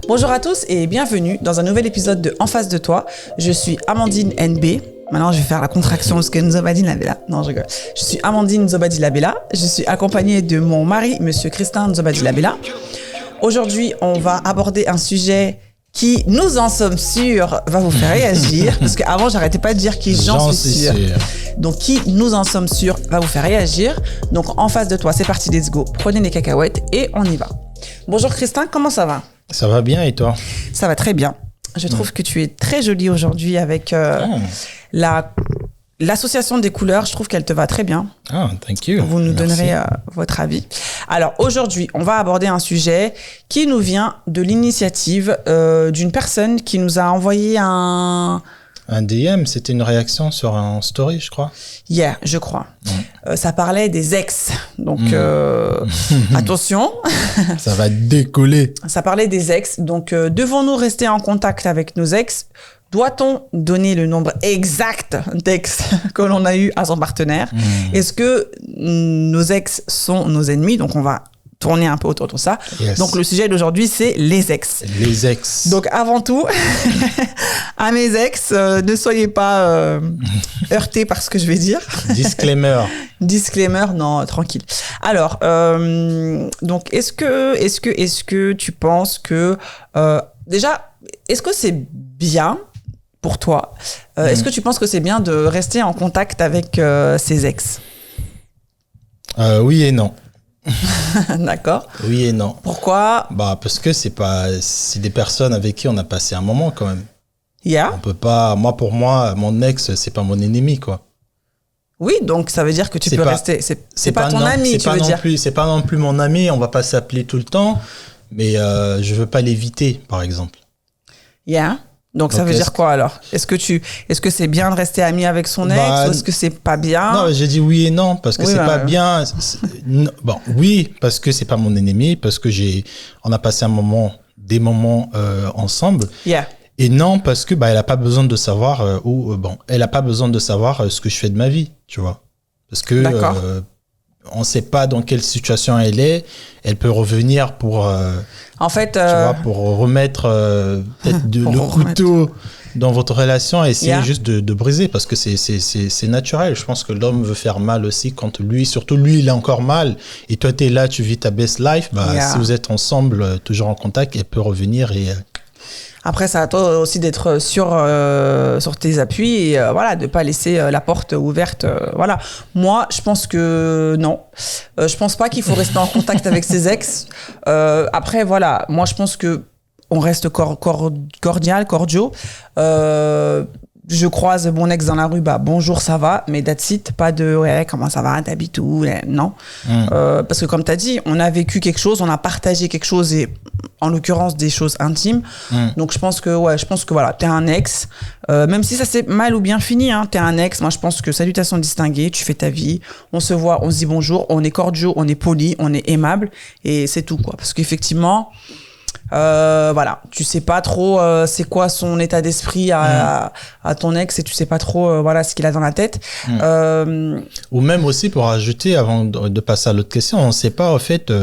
Bonjour à tous et bienvenue dans un nouvel épisode de En face de toi. Je suis Amandine NB. Maintenant, je vais faire la contraction parce que Nzobadi Labella. Non, je rigole. Je suis Amandine Nzobadi Labella. Je suis accompagnée de mon mari, Monsieur Christin Nzobadi Labella. Aujourd'hui, on va aborder un sujet qui, nous en sommes sûrs, va vous faire réagir. Parce qu'avant, j'arrêtais pas de dire qui j'en suis sûre. Donc, qui, nous en sommes sûrs, va vous faire réagir. Donc, en face de toi, c'est parti, let's go. Prenez les cacahuètes et on y va. Bonjour Christin, comment ça va ? Ça va bien et toi ? Ça va très bien. Je trouve que tu es très jolie aujourd'hui avec l'association des couleurs. Je trouve qu'elle te va très bien. Ah, thank you. Vous nous donnerez votre avis. Alors aujourd'hui, on va aborder un sujet qui nous vient de l'initiative d'une personne qui nous a envoyé un DM, c'était une réaction sur un story, je crois. Yeah, je crois. Ça parlait des ex. Donc, attention. Ça va décoller. Ça parlait des ex. Donc, devons-nous rester en contact avec nos ex ? Doit-on donner le nombre exact d'ex que l'on a eu à son partenaire ? Est-ce que nos ex sont nos ennemis ? Donc, on va tourner un peu autour de ça. Yes. Donc, le sujet d'aujourd'hui, c'est les ex. Les ex. Donc, avant tout, à mes ex, ne soyez pas heurtés par ce que je vais dire. Disclaimer. Disclaimer, non, tranquille. Alors, donc, est-ce que tu penses que... déjà, est-ce que c'est bien pour toi ? Est-ce que tu penses que c'est bien de rester en contact avec ses ex ? Oui et non. D'accord. Oui et non. Pourquoi ? Bah parce que c'est des personnes avec qui on a passé un moment quand même. Yeah. On peut pas. Pour moi, mon ex, c'est pas mon ennemi quoi. Oui, donc ça veut dire que tu peux rester. C'est pas ton ami, tu veux dire. C'est pas non plus mon ami. On va pas s'appeler tout le temps, mais je veux pas l'éviter, par exemple. Yeah. Donc ça veut dire quoi alors ? Est-ce que c'est bien de rester ami avec son ex ou est-ce que c'est pas bien ? Non, j'ai dit oui et non parce que c'est pas bien. Bon, oui parce que c'est pas mon ennemi, parce que on a passé des moments ensemble. Yeah. Et non parce que elle a pas besoin de savoir elle a pas besoin de savoir ce que je fais de ma vie, tu vois. Parce que on sait pas dans quelle situation elle est. Elle peut revenir pour en fait, tu vois, pour remettre peut-être le couteau dans votre relation et essayer juste de briser parce que c'est naturel. Je pense que l'homme veut faire mal aussi quand surtout lui, il a encore mal et toi, tu es là, tu vis ta best life. Si vous êtes ensemble, toujours en contact, elle peut revenir et... Après, c'est à toi aussi d'être sur tes appuis et de pas laisser la porte ouverte. Voilà. Moi, je pense que non. Je pense pas qu'il faut rester en contact avec ses ex. Après, voilà. Moi, je pense que on reste cordiaux. Je croise mon ex dans la rue, bonjour, ça va, mais that's it, pas de comment ça va, t'habites où, non. Parce que comme t'as dit, on a vécu quelque chose, on a partagé quelque chose et en l'occurrence des choses intimes. Donc je pense que voilà, t'es un ex, même si ça s'est mal ou bien fini, t'es un ex. Moi je pense que salutations distinguées, tu fais ta vie, on se voit, on se dit bonjour, on est cordiaux, on est poli, on est aimable et c'est tout quoi. Parce qu'effectivement. Tu sais pas trop c'est quoi son état d'esprit à ton ex et tu sais pas trop ce qu'il a dans la tête. Ou même aussi pour ajouter avant de passer à l'autre question, on sait pas en fait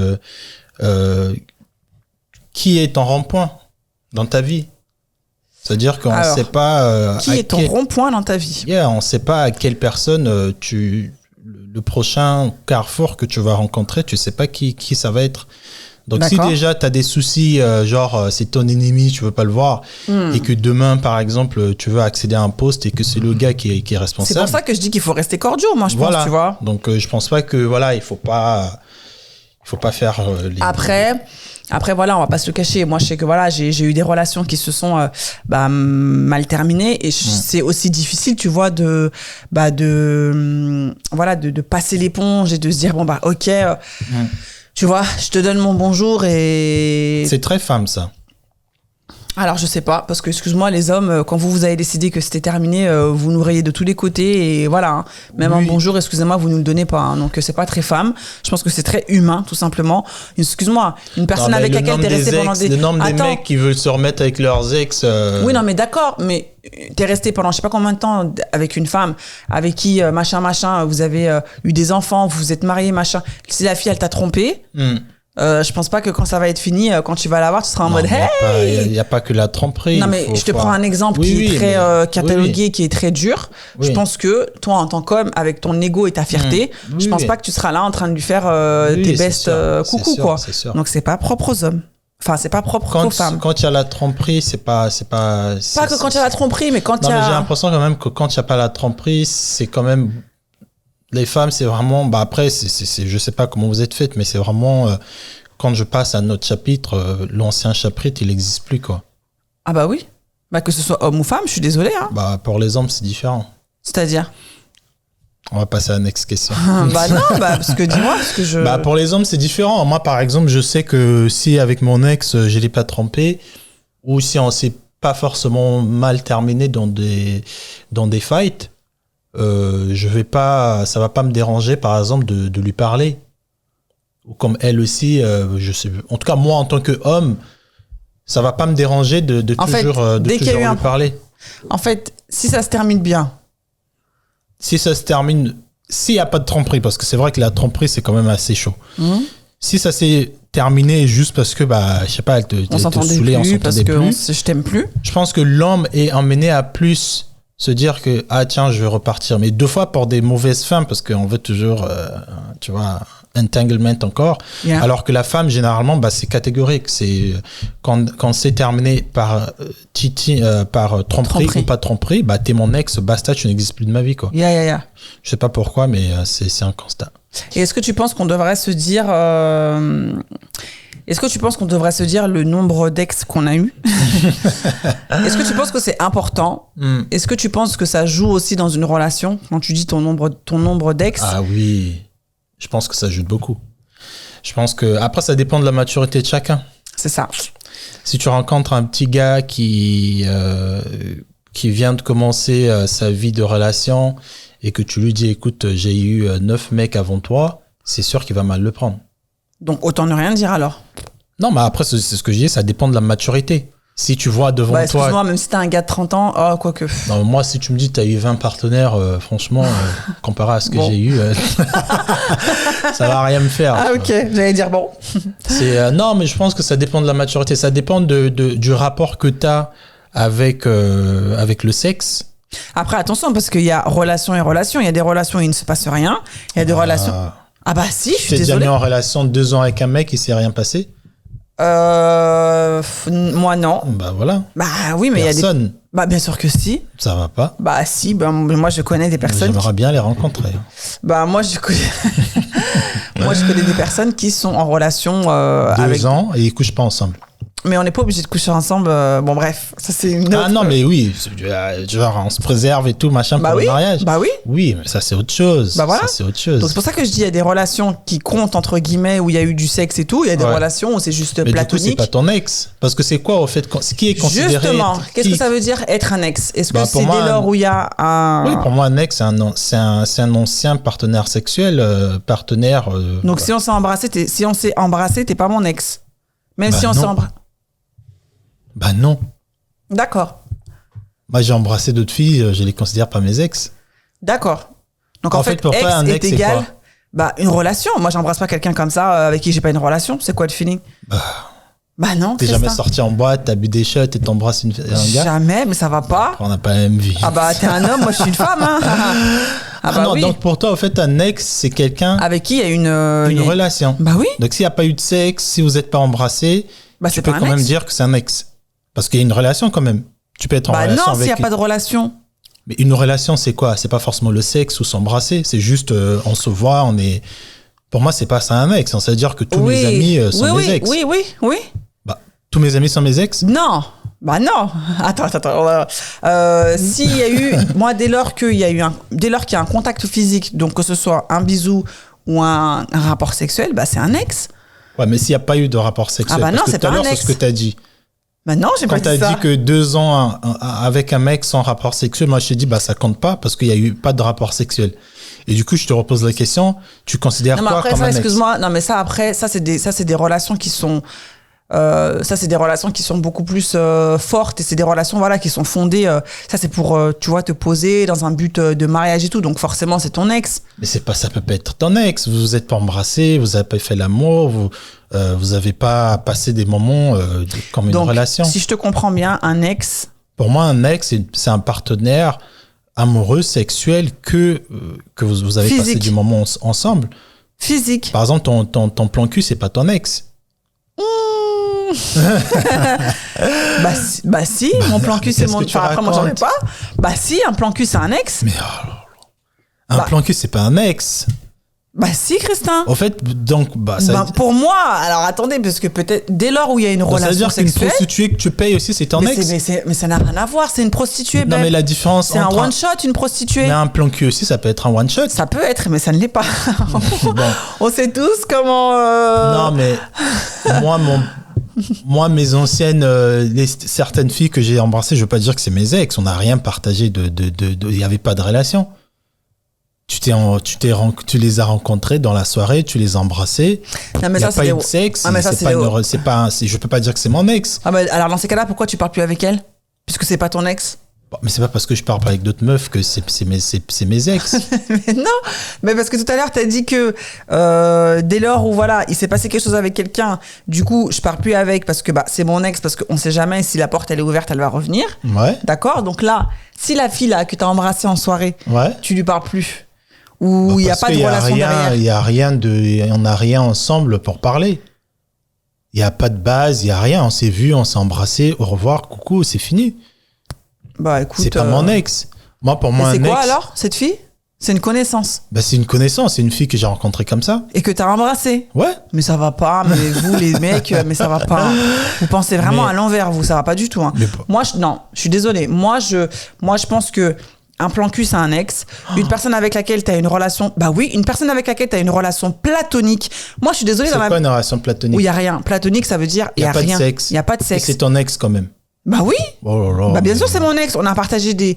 qui est ton rond-point dans ta vie. C'est-à-dire qu'on ne sait pas qui est ton rond-point dans ta vie. On sait pas à quelle personne le prochain carrefour que tu vas rencontrer, tu sais pas qui ça va être. Donc si déjà tu as des soucis c'est ton ennemi, tu veux pas le voir et que demain par exemple tu veux accéder à un poste et que c'est le gars qui est responsable. C'est pour ça que je dis qu'il faut rester cordiaux, moi je pense, tu vois. Donc je pense pas que il faut pas faire les... Après voilà, on va pas se le cacher. Moi je sais que j'ai eu des relations qui se sont mal terminées et c'est aussi difficile, tu vois, de passer l'éponge et de se dire tu vois, je te donne mon bonjour et... C'est très femme, ça. Alors, je sais pas, parce que, excuse-moi, les hommes, quand vous avez décidé que c'était terminé, vous nous rayez de tous les côtés et voilà. Hein. Même un bonjour, excusez-moi, vous nous le donnez pas. Hein. Donc, c'est pas très femme. Je pense que c'est très humain, tout simplement. Excuse-moi, une personne avec laquelle t'es resté pendant des... Le nombre des mecs qui veulent se remettre avec leurs ex... Oui, non, mais d'accord, mais t'es resté pendant je sais pas combien de temps avec une femme avec qui, machin, vous avez eu des enfants, vous vous êtes mariés, machin. Si la fille, elle t'a trompé... Je pense pas que quand ça va être fini, quand tu vas l'avoir, tu seras en mode hey. Il n'y a pas que la tromperie. Non mais je te prends un exemple qui est très catalogué, qui est très dur. Oui. Je pense que toi en tant qu'homme, avec ton ego et ta fierté, je pense pas que tu seras là en train de lui faire tes bestes coucou quoi. Donc c'est pas propre aux hommes. Enfin, c'est pas propre aux femmes. Quand il y a la tromperie, c'est pas que quand il y a la tromperie, mais quand il y a... J'ai l'impression quand même que quand il n'y a pas la tromperie, c'est quand même... Les femmes, c'est vraiment... Bah après, je sais pas comment vous êtes faites, mais c'est vraiment... quand je passe à notre chapitre, l'ancien chapitre, il n'existe plus, quoi. Ah bah oui. Bah que ce soit homme ou femme, je suis désolée. Hein. Bah pour les hommes, c'est différent. C'est-à-dire ? On va passer à la next question. Bah non, parce que dis-moi, parce que je... Bah pour les hommes, c'est différent. Moi, par exemple, je sais que si avec mon ex, je l'ai pas trompé, ou si on s'est pas forcément mal terminé dans des fights, ça va pas me déranger, par exemple, de lui parler. Ou comme elle aussi, je sais. En tout cas, moi, en tant qu'homme, ça va pas me déranger de toujours lui parler. En fait, si ça se termine bien. Si ça se termine, s'il n'y a pas de tromperie, parce que c'est vrai que la tromperie, c'est quand même assez chaud. Si ça s'est terminé juste parce que, je sais pas, elle te saoulait, on s'entendait plus. Je t'aime plus. Je pense que l'homme est emmené à plus se dire que, tiens, je vais repartir. Mais 2 fois pour des mauvaises femmes, parce qu'on veut toujours, tu vois, entanglement encore. Yeah. Alors que la femme, généralement, c'est catégorique. C'est quand c'est terminé par par tromperie ou pas tromperie, t'es mon ex, basta, tu n'existes plus de ma vie, quoi. Yeah. Je sais pas pourquoi, mais c'est un constat. Et est-ce que tu penses qu'on devrait se dire le nombre d'ex qu'on a eu? Est-ce que tu penses que c'est important? Est-ce que tu penses que ça joue aussi dans une relation quand tu dis ton nombre d'ex? Ah oui. Je pense que ça joue beaucoup. Je pense que après ça dépend de la maturité de chacun. C'est ça. Si tu rencontres un petit gars qui vient de commencer sa vie de relation et que tu lui dis écoute, j'ai eu 9 mecs avant toi, c'est sûr qu'il va mal le prendre. Donc autant ne rien dire alors. Non, mais après c'est ce que je dis, ça dépend de la maturité. Si tu vois devant toi... Excuse-moi, même si t'as un gars de 30 ans, quoique... Non, moi, si tu me dis que t'as eu 20 partenaires, franchement, comparé à ce que j'ai eu, ça va rien me faire. Ah, ok, j'allais dire bon. Non, mais je pense que ça dépend de la maturité. Ça dépend du rapport que t'as avec le sexe. Après, attention, parce qu'il y a relation et relation. Il y a des relations où il ne se passe rien. Il y a des relations... Ah bah si, je suis désolée. Tu t'es déjà mis en relation 2 ans avec un mec, il s'est rien passé? Moi non. Bah voilà. Bah oui, mais il y a des... Bah bien sûr que si. Ça va pas. Bah si, moi je connais des personnes. J'aimerais bien les rencontrer. Bah moi je connais... je connais des personnes qui sont en relation avec... 2 ans et ils couchent pas ensemble. Mais on n'est pas obligé de coucher ensemble. Bon, bref, ça c'est une autre... Ah non, mais oui, genre on se préserve et tout, machin, pour le mariage. Bah oui. Oui, mais ça c'est autre chose. Bah voilà. Ça c'est autre chose. Donc c'est pour ça que je dis, il y a des relations qui comptent, entre guillemets, où il y a eu du sexe et tout. Il y a des relations où c'est juste platonique. Mais du coup, c'est pas ton ex. Parce que c'est quoi, au fait, qui est considéré... Justement, qu'est-ce que ça veut dire être un ex? Est-ce que c'est dès lors où il y a un... Oui, pour moi, un ex, c'est un ancien partenaire sexuel, partenaire... Donc si on s'est embrassé, t'es pas mon ex. Même si on s'est embrassé... Bah non. D'accord. Moi, j'ai embrassé d'autres filles, je les considère pas mes ex. D'accord. Donc en fait pour toi, un ex, est égal une relation. Moi, j'embrasse pas quelqu'un comme ça avec qui j'ai pas une relation. C'est quoi le feeling? Bah non. T'es jamais sorti en boîte, t'as bu des shots et t'embrasses un gars? Jamais, mais ça va pas. On n'a pas la même vie. Ah bah t'es un homme, moi je suis une femme. Hein. Non, oui. Donc pour toi, au fait, un ex, c'est quelqu'un... Avec qui il y a une relation. Bah oui. Donc s'il n'y a pas eu de sexe, si vous n'êtes pas embrassé, tu peux quand même dire que c'est un ex. Parce qu'il y a une relation quand même. Tu peux être en relation avec... non, s'il n'y a pas de relation. Mais une relation, c'est quoi? C'est pas forcément le sexe ou s'embrasser. C'est juste, on se voit, on est... Pour moi, c'est pas ça un ex. Ça veut dire que tous mes amis sont mes ex. Oui. Bah, tous mes amis sont mes ex? Non. Bah non. Attends. S'il y a eu... Moi, dès lors qu'il y a un contact physique, donc que ce soit un bisou ou un rapport sexuel, c'est un ex. Ouais, mais s'il n'y a pas eu de rapport sexuel... Ah bah non, c'est pas un ex. C'est ce que tu as dit. Bah non, j'ai pas dit ça. Quand t'as dit que 2 ans avec un mec sans rapport sexuel, moi je t'ai dit ça compte pas parce qu'il y a eu pas de rapport sexuel. Et du coup, je te repose la question, tu considères quoi comme un ex? Excuse-moi, non mais ça après, ça c'est des relations qui sont Ça, c'est des relations qui sont beaucoup plus fortes et c'est des relations voilà, qui sont fondées. Ça, c'est pour, tu vois, te poser dans un but de mariage et tout. Donc, forcément, c'est ton ex. Mais c'est pas, ça peut pas être ton ex. Vous vous êtes pas embrassé, vous avez pas fait l'amour, vous avez pas passé des moments comme une relation. Si je te comprends bien, un ex. Pour moi, un ex, c'est un partenaire amoureux, sexuel que vous avez passé du moment ensemble. Physique. Par exemple, ton plan cul, c'est pas ton ex. Bah si, mon plan cul c'est mon. Enfin, après moi j'en ai pas. Bah si, un plan cul c'est un ex. Mais un plan cul c'est pas un ex. Bah si, Christin. En fait, donc pour moi, alors attendez, parce que peut-être dès lors où il y a une relation sexuelle. Ça veut dire qu'une prostituée que tu payes aussi c'est ton ex. Mais ça n'a rien à voir, c'est une prostituée. Non mais la différence. C'est un one shot, une prostituée. Mais un plan cul aussi, ça peut être un one shot. Ça peut être, mais ça ne l'est pas. Bon. On sait tous comment. Non mais moi, mes anciennes, certaines filles que j'ai embrassées, je veux pas dire que c'est mes ex, on n'a rien partagé il y avait pas de relation. Tu les as rencontrées dans la soirée, tu les as embrassées. Non, mais il n'y a pas eu de sexe. Je peux pas dire que c'est mon ex. Ah, mais alors dans ces cas-là, pourquoi tu parles plus avec elle? Puisque c'est pas ton ex. Mais c'est pas parce que je parle pas avec d'autres meufs que c'est mes ex. Mais non, mais parce que tout à l'heure t'as dit que dès lors où voilà il s'est passé quelque chose avec quelqu'un, du coup je parle plus avec parce que bah c'est mon ex, parce qu'on sait jamais si la porte elle est ouverte elle va revenir. Ouais. D'accord. Donc là, si la fille là que t'as embrassée en soirée, tu lui parles plus ou il y a pas de relation derrière. Il y a rien on n'a rien ensemble pour parler. Il y a pas de base, il y a rien. On s'est vu, on s'est embrassé, au revoir, coucou, c'est fini. Bah écoute, c'est pas mon ex. Moi, pour moi, un ex. C'est quoi alors cette fille? C'est une connaissance. Bah c'est une connaissance, c'est une fille que j'ai rencontrée comme ça. Et que t'as embrassée. Ouais. Mais ça va pas, mais vous les mecs, mais ça va pas. Vous pensez vraiment à l'envers, vous, ça va pas du tout. Hein. Moi, non, je suis désolée. Moi, je pense que un plan cul, c'est un ex. Une personne avec laquelle t'as une relation. Bah oui, une personne avec laquelle t'as une relation platonique. Moi, je suis désolée. C'est quoi une relation platonique? Où il y a rien. Platonique, ça veut dire il y a rien. Il y a pas de sexe. Et c'est ton ex quand même. Bah oui. Oh là là, bah bien sûr c'est mon ex. On a partagé des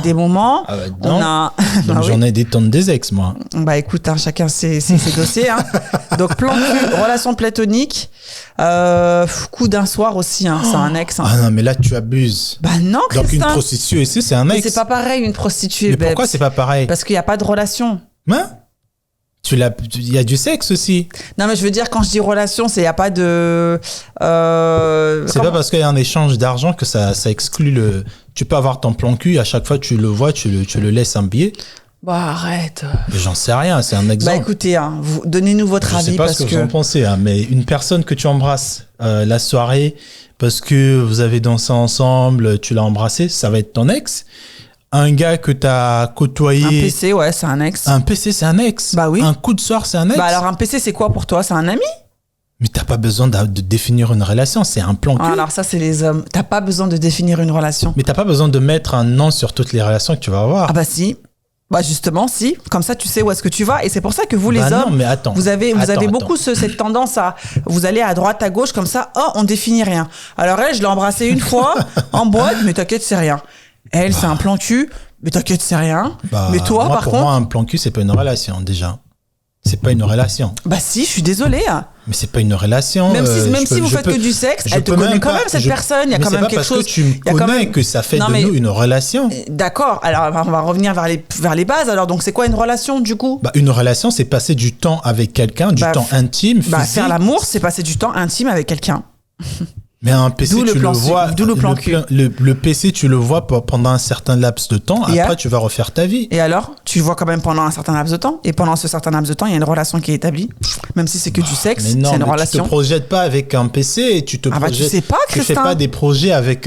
des moments. Ah bah non. Donc j'en ai des tonnes des ex moi. Bah écoute, hein, chacun ses dossiers. Hein. Donc plan cul, relation platonique, coup d'un soir aussi. Hein, c'est un ex. Hein. Ah non mais là tu abuses. Bah non Christin. Donc une prostituée ici c'est un ex. Mais c'est pas pareil une prostituée. Mais pourquoi c'est pas pareil? Parce qu'il y a pas de relation. Hein? Il y a du sexe aussi. Non, mais je veux dire, quand je dis relation, c'est il n'y a pas de. C'est pas parce qu'il y a un échange d'argent que ça exclut le. Tu peux avoir ton plan cul, à chaque fois tu le vois, tu le laisses un billet. Bah arrête. Mais j'en sais rien, c'est un exemple. Bah écoutez, hein, donnez-nous votre avis. Je sais pas ce que vous en pensez, hein, mais une personne que tu embrasses la soirée parce que vous avez dansé ensemble, tu l'as embrassé, ça va être ton ex. Un gars que t'as côtoyé. Un PC, ouais, c'est un ex. Un PC, c'est un ex. Bah oui. Un coup de soir, c'est un ex. Bah alors un PC, c'est quoi pour toi? C'est un ami? Mais t'as pas besoin de définir une relation, c'est un plan cul. Ah, alors ça, c'est les hommes. T'as pas besoin de définir une relation. Mais t'as pas besoin de mettre un nom sur toutes les relations que tu vas avoir. Ah bah si. Bah justement, si. Comme ça, tu sais où est-ce que tu vas. Et c'est pour ça que vous, les hommes, non, mais attends, vous avez beaucoup cette tendance à... Vous allez à droite, à gauche, comme ça, on définit rien. Alors elle, je l'ai embrassée une fois en boîte, mais t'inquiète, c'est rien. Elle, c'est un plan cul, mais t'inquiète, c'est rien. Mais toi, par contre... Pour moi, un plan cul, c'est pas une relation, déjà. C'est pas une relation. Bah si, je suis désolée. Mais c'est pas une relation. Même si vous faites que du sexe, elle te connaît quand même, cette personne. Il y a quand même quelque chose. Mais c'est pas parce que tu me connais que ça fait de nous une relation. D'accord. Alors, on va revenir vers les bases. Alors, donc, c'est quoi une relation, du coup? Bah, une relation, c'est passer du temps avec quelqu'un, du temps intime, physique. Faire l'amour, c'est passer du temps intime avec quelqu'un. Mais un PC, tu le vois. D'où le plan cul. Le PC, tu le vois pendant un certain laps de temps. Après, tu vas refaire ta vie. Et alors, tu le vois quand même pendant un certain laps de temps. Et pendant ce certain laps de temps, il y a une relation qui est établie. Même si c'est que du sexe, c'est une relation. Tu te projettes pas avec un PC et tu te projettes. Tu sais pas, Christin. Tu fais pas des projets avec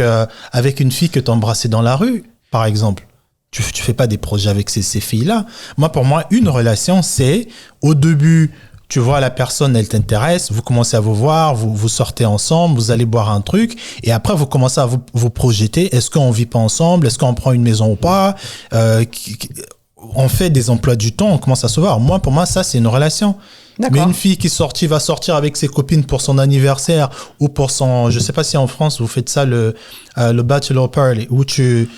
une fille que t'embrassais dans la rue, par exemple. Tu fais pas des projets avec ces filles-là. Pour moi, une relation, c'est au début. Tu vois la personne, elle t'intéresse, vous commencez à vous voir, vous sortez ensemble, vous allez boire un truc, et après vous commencez à vous projeter. Est-ce qu'on vit pas ensemble? Est-ce qu'on prend une maison ou pas? On fait des emplois du temps, on commence à se voir. Pour moi, ça c'est une relation. D'accord. Mais une fille qui va sortir avec ses copines pour son anniversaire ou pour son, je sais pas si en France vous faites ça le bachelor party où tu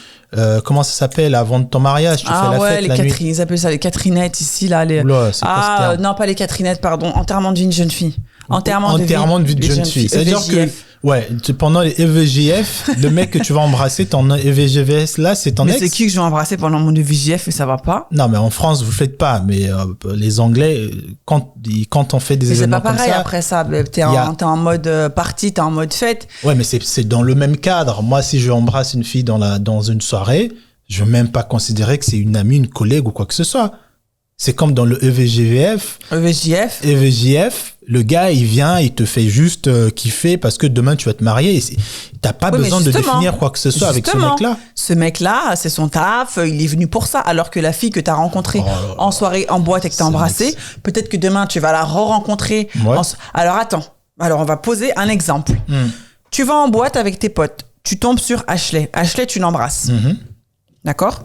comment ça s'appelle avant ton mariage, tu fais la fête la nuit. Ils appellent ça les Catherinettes ici là. Oula, c'est quoi ce terme? Non, pas les Catherinettes, pardon. Enterrement d'une jeune fille. Enterrement de vie de jeune fille. C'est-à-dire que, ouais, pendant les EVJF, le mec que tu vas embrasser, ton EVGVS là, c'est ton ex. Mais c'est qui que je vais embrasser pendant mon EVJF et ça va pas? Non, mais en France, vous le faites pas. Mais les Anglais, quand on fait des événements comme ça... c'est pas pareil après ça. T'es en mode party, t'es en mode fête. Ouais, mais c'est dans le même cadre. Moi, si je embrasse une fille dans une soirée, je vais même pas considérer que c'est une amie, une collègue ou quoi que ce soit. C'est comme dans le EVJF, le gars, il vient, il te fait juste kiffer parce que demain, tu vas te marier. T'as pas besoin de définir quoi que ce soit avec ce mec-là. Ce mec-là, c'est son taf, il est venu pour ça. Alors que la fille que t'as rencontrée en soirée, en boîte et que t'as embrassée, peut-être que demain, tu vas la re-rencontrer. Ouais. Alors, attends. Alors, on va poser un exemple. Tu vas en boîte avec tes potes. Tu tombes sur Ashley. Ashley, tu l'embrasses. D'accord ?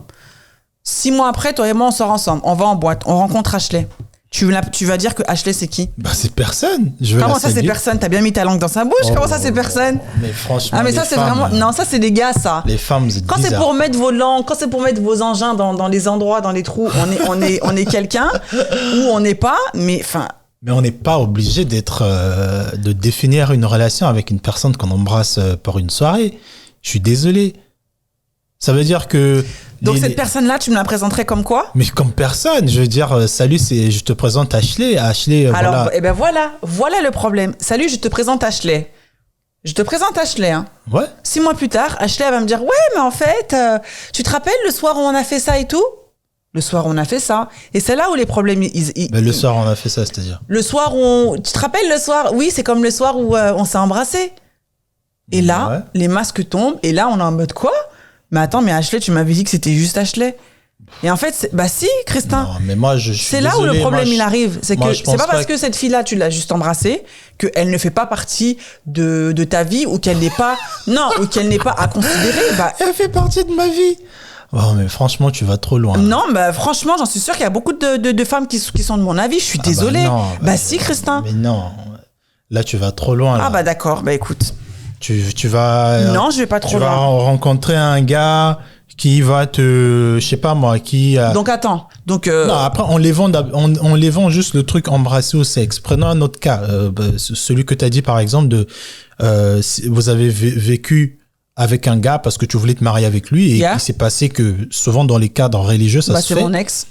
6 mois après, toi et moi, on sort ensemble. On va en boîte. On rencontre Ashley. Tu vas dire que Ashley, c'est qui? Bah, c'est personne. Comment ça, c'est personne? T'as bien mis ta langue dans sa bouche? Comment ça, c'est personne? Mais franchement. Ah, mais ça, c'est vraiment. Non, ça, c'est des gars, ça. Les femmes, c'est quand bizarre. C'est pour mettre vos langues, quand c'est pour mettre vos engins dans les endroits, dans les trous, on est quelqu'un ou on n'est pas, mais enfin. Mais on n'est pas obligé de définir une relation avec une personne qu'on embrasse pour une soirée. Je suis désolé. Ça veut dire que... Donc cette personne-là, tu me la présenterais comme quoi? Mais comme personne. Je veux dire, salut, je te présente Ashley. Ashley, alors, voilà. Eh ben voilà le problème. Salut, je te présente Ashley. Je te présente Ashley. Hein. Ouais. 6 mois plus tard, Ashley elle va me dire, ouais, mais en fait, tu te rappelles le soir où on a fait ça et tout? Le soir, on a fait ça. Et c'est là où les problèmes... Mais le soir, on a fait ça, c'est-à-dire? Le soir où... Tu te rappelles le soir? Oui, c'est comme le soir où on s'est embrassés. Et là, les masques tombent. Et là, on est en mode quoi? Mais attends, mais Ashley, tu m'avais dit que c'était juste Ashley. Et en fait, bah si, Christin. Non, mais moi, je suis c'est là désolé, où le problème, il arrive. C'est que c'est pas parce que cette fille-là, tu l'as juste embrassée, qu'elle ne fait pas partie de ta vie ou qu'elle n'est pas... Non, ou qu'elle n'est pas à considérer. Bah, elle fait partie de ma vie. Oh, mais franchement, tu vas trop loin. Non, bah franchement, j'en suis sûre qu'il y a beaucoup de femmes qui sont de mon avis. Je suis désolée. Bah si, Christin. Mais non, là, tu vas trop loin. Là. Ah bah d'accord, bah écoute. Tu vas... Non, je vais pas trop loin. Tu vas rencontrer un gars qui va te... Je sais pas moi, qui... Donc attends. Donc non, après, on les vend juste le truc embrasser au sexe. Prenons un autre cas. Celui que tu as dit, par exemple, vous avez vécu avec un gars parce que tu voulais te marier avec lui et il s'est passé que souvent dans les cadres religieux, ça se fait. C'est mon ex.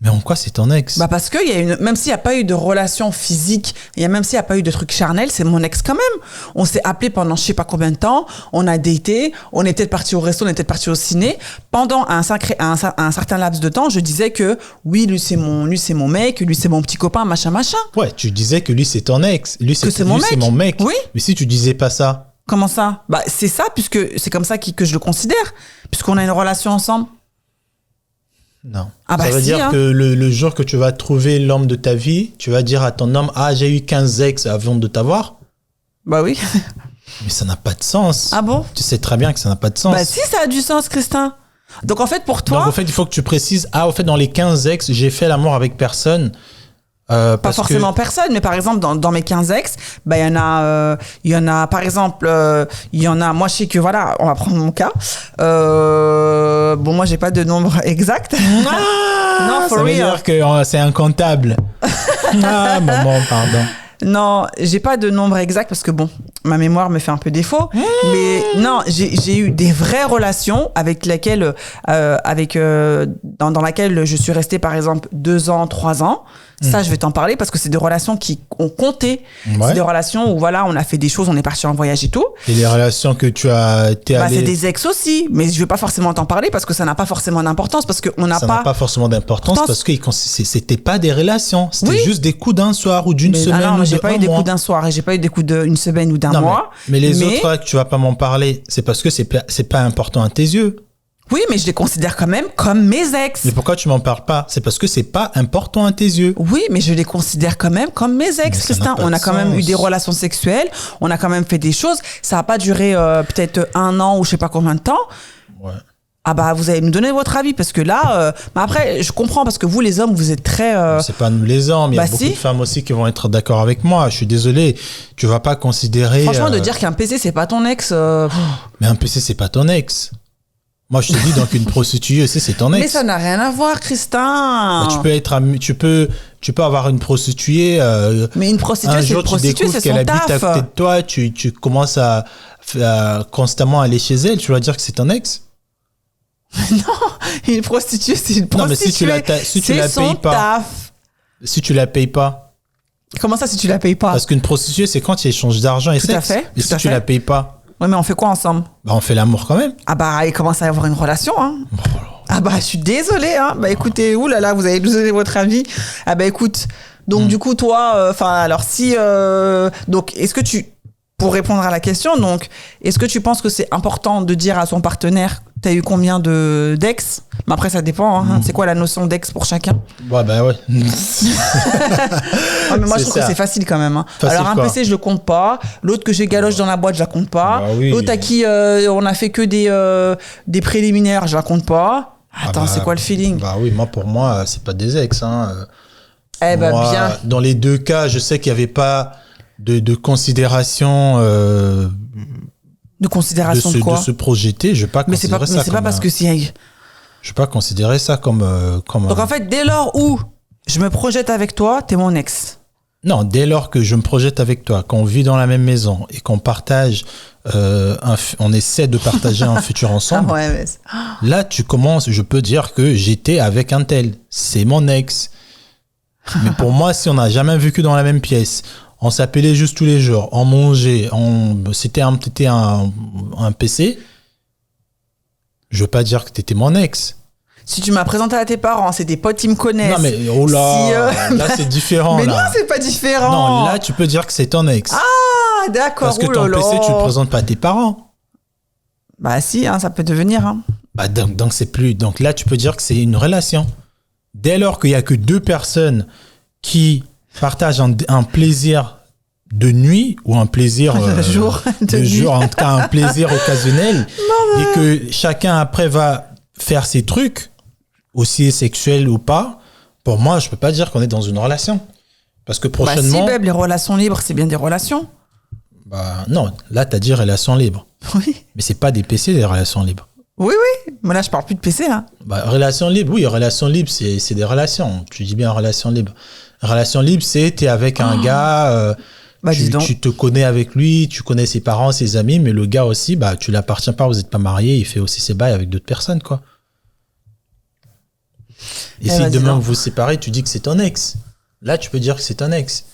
Mais en quoi c'est ton ex? Bah parce que même s'il n'y a pas eu de relation physique, même s'il n'y a pas eu de truc charnel, c'est mon ex quand même. On s'est appelé pendant je sais pas combien de temps, on a daté, on était parti au resto, on était parti au ciné. Pendant un certain laps de temps, je disais que oui, lui c'est mon mec, lui c'est mon petit copain, machin. Ouais, tu disais que lui c'est ton ex, lui c'est mon mec. Oui. Mais si tu disais pas ça? Comment ça? Bah c'est ça, puisque c'est comme ça que je le considère, puisqu'on a une relation ensemble. Non. Ah bah ça veut dire que le jour que tu vas trouver l'homme de ta vie, tu vas dire à ton homme, ah, j'ai eu 15 ex avant de t'avoir. Bah oui. Mais ça n'a pas de sens. Ah bon? Tu sais très bien que ça n'a pas de sens. Bah si, ça a du sens, Christin. Donc en fait, pour toi... Donc en fait, il faut que tu précises, au fait, dans les 15 ex, j'ai fait l'amour avec personne. Pas forcément personne, mais par exemple dans mes 15 ex, bah il y en a par exemple moi je sais que voilà, on va prendre mon cas. Bon moi j'ai pas de nombre exact. Non, for real. Ça veut dire que c'est incontable. Maman, pardon. Non, j'ai pas de nombre exact parce que bon, ma mémoire me fait un peu défaut. Mais non, j'ai eu des vraies relations avec lesquelles, dans laquelle je suis restée par exemple 2 ans, 3 ans. Ça, je vais t'en parler parce que c'est des relations qui ont compté. Ouais. C'est des relations où voilà, on a fait des choses, on est parti en voyage et tout. Et les relations que tu as été allé... c'est des ex aussi, mais je vais pas forcément t'en parler parce que ça n'a pas forcément d'importance parce que on n'a pas. Ça n'a pas forcément d'importance parce que c'était pas des relations, c'était juste des coups d'un soir ou d'une semaine. Non, j'ai pas eu des coups d'un soir et j'ai pas eu des coups d'une semaine ou d'un mois. Mais les autres là que tu vas pas m'en parler, c'est parce que c'est pas important à tes yeux. Oui, mais je les considère quand même comme mes ex. Mais pourquoi tu m'en parles pas? C'est parce que c'est pas important à tes yeux. Oui, mais je les considère quand même comme mes ex, Christin. On a quand même eu des relations sexuelles, on a quand même fait des choses. Ça a pas duré peut-être 1 an ou je sais pas combien de temps. Ouais. Ah bah vous allez nous donner votre avis parce que là, mais après je comprends parce que vous les hommes vous êtes très. C'est pas nous les hommes, il y a beaucoup de femmes aussi qui vont être d'accord avec moi. Je suis désolé, tu vas pas considérer. Franchement, de dire qu'un PC c'est pas ton ex. Mais un PC c'est pas ton ex. Moi, je te dis donc une prostituée aussi, c'est ton ex. Mais ça n'a rien à voir, Christin. Bah, tu Tu peux avoir une prostituée. Mais une prostituée, c'est une prostituée, c'est son taf. Un jour, tu découvres qu'elle habite à côté de toi, tu commences à constamment aller chez elle. Tu vas dire que c'est ton ex? Non, une prostituée, c'est une prostituée. Non, mais si tu la payes pas. Si tu la payes pas. Comment ça, si tu la payes pas? Parce qu'une prostituée, c'est quand il échange d'argent et sexe. Tout à fait. Et si tu la payes pas? Oui, mais on fait quoi ensemble? Bah, on fait l'amour quand même. Ah bah, il commence à y avoir une relation, hein. Ah bah, je suis désolée, hein. Bah écoutez, oulala, vous avez donné votre avis. Ah bah écoute, donc du coup, toi, alors si... donc, est-ce que tu... Pour répondre à la question, donc, est-ce que tu penses que c'est important de dire à son partenaire, t'as eu combien d'ex? Mais après, ça dépend, hein. C'est quoi la notion d'ex pour chacun? Ouais, bah ouais. Mais moi, je trouve que c'est facile quand même. Hein. Facile. Alors, un PC, je le compte pas. L'autre que j'ai galoche dans la boîte, je la compte pas. Bah oui. L'autre à qui on a fait que des préliminaires, je la compte pas. Attends, c'est quoi le feeling? Bah oui, pour moi, c'est pas des ex. Hein. Eh ben, moi, bien. Dans les deux cas, je sais qu'il n'y avait pas de considération. De considération de quoi? De se projeter, je ne vais pas considérer ça. Mais c'est pas parce que si. Je ne vais pas considérer ça comme. Donc en fait, dès lors où je me projette avec toi, t'es mon ex. Non, dès lors que je me projette avec toi, qu'on vit dans la même maison et qu'on partage, on essaie de partager un futur ensemble. Ah ouais, là, tu commences, je peux dire que j'étais avec un tel. C'est mon ex. Mais pour moi, si on n'a jamais vécu dans la même pièce, on s'appelait juste tous les jours, on mangeait, c'était un PC, je veux pas dire que t'étais mon ex. Si tu m'as présenté à tes parents, c'est des potes, ils me connaissent. Non mais oh là, là c'est différent. Mais là. non, c'est pas différent. Non, là tu peux dire que c'est ton ex. Ah, d'accord. Parce que ton PC, tu le présentes pas à tes parents. Bah si, hein, ça peut devenir. Hein. Bah donc c'est plus. Donc là tu peux dire que c'est une relation. Dès lors qu'il y a que deux personnes qui partagent un plaisir de nuit ou un plaisir de jour, en tout cas un plaisir occasionnel, et que chacun après va faire ses trucs, aussi sexuels ou pas, pour moi, je peux pas dire qu'on est dans une relation. Parce que prochainement... Bah si, les relations libres, c'est bien des relations. Bah non, là, tu as dit relations libres. Oui. Mais c'est pas des PC, des relations libres. Oui, oui. Mais là, je parle plus de PC, là. Bah, relations libres, oui, relations libres, c'est des relations. Tu dis bien relations libres. Relation libre, c'est t'es avec un gars, tu te connais avec lui, tu connais ses parents, ses amis, mais le gars aussi, bah, tu l'appartiens pas, vous êtes pas mariés, il fait aussi ses bails avec d'autres personnes, quoi. Et si demain vous vous séparez, tu dis que c'est ton ex. Là, tu peux dire que c'est ton ex.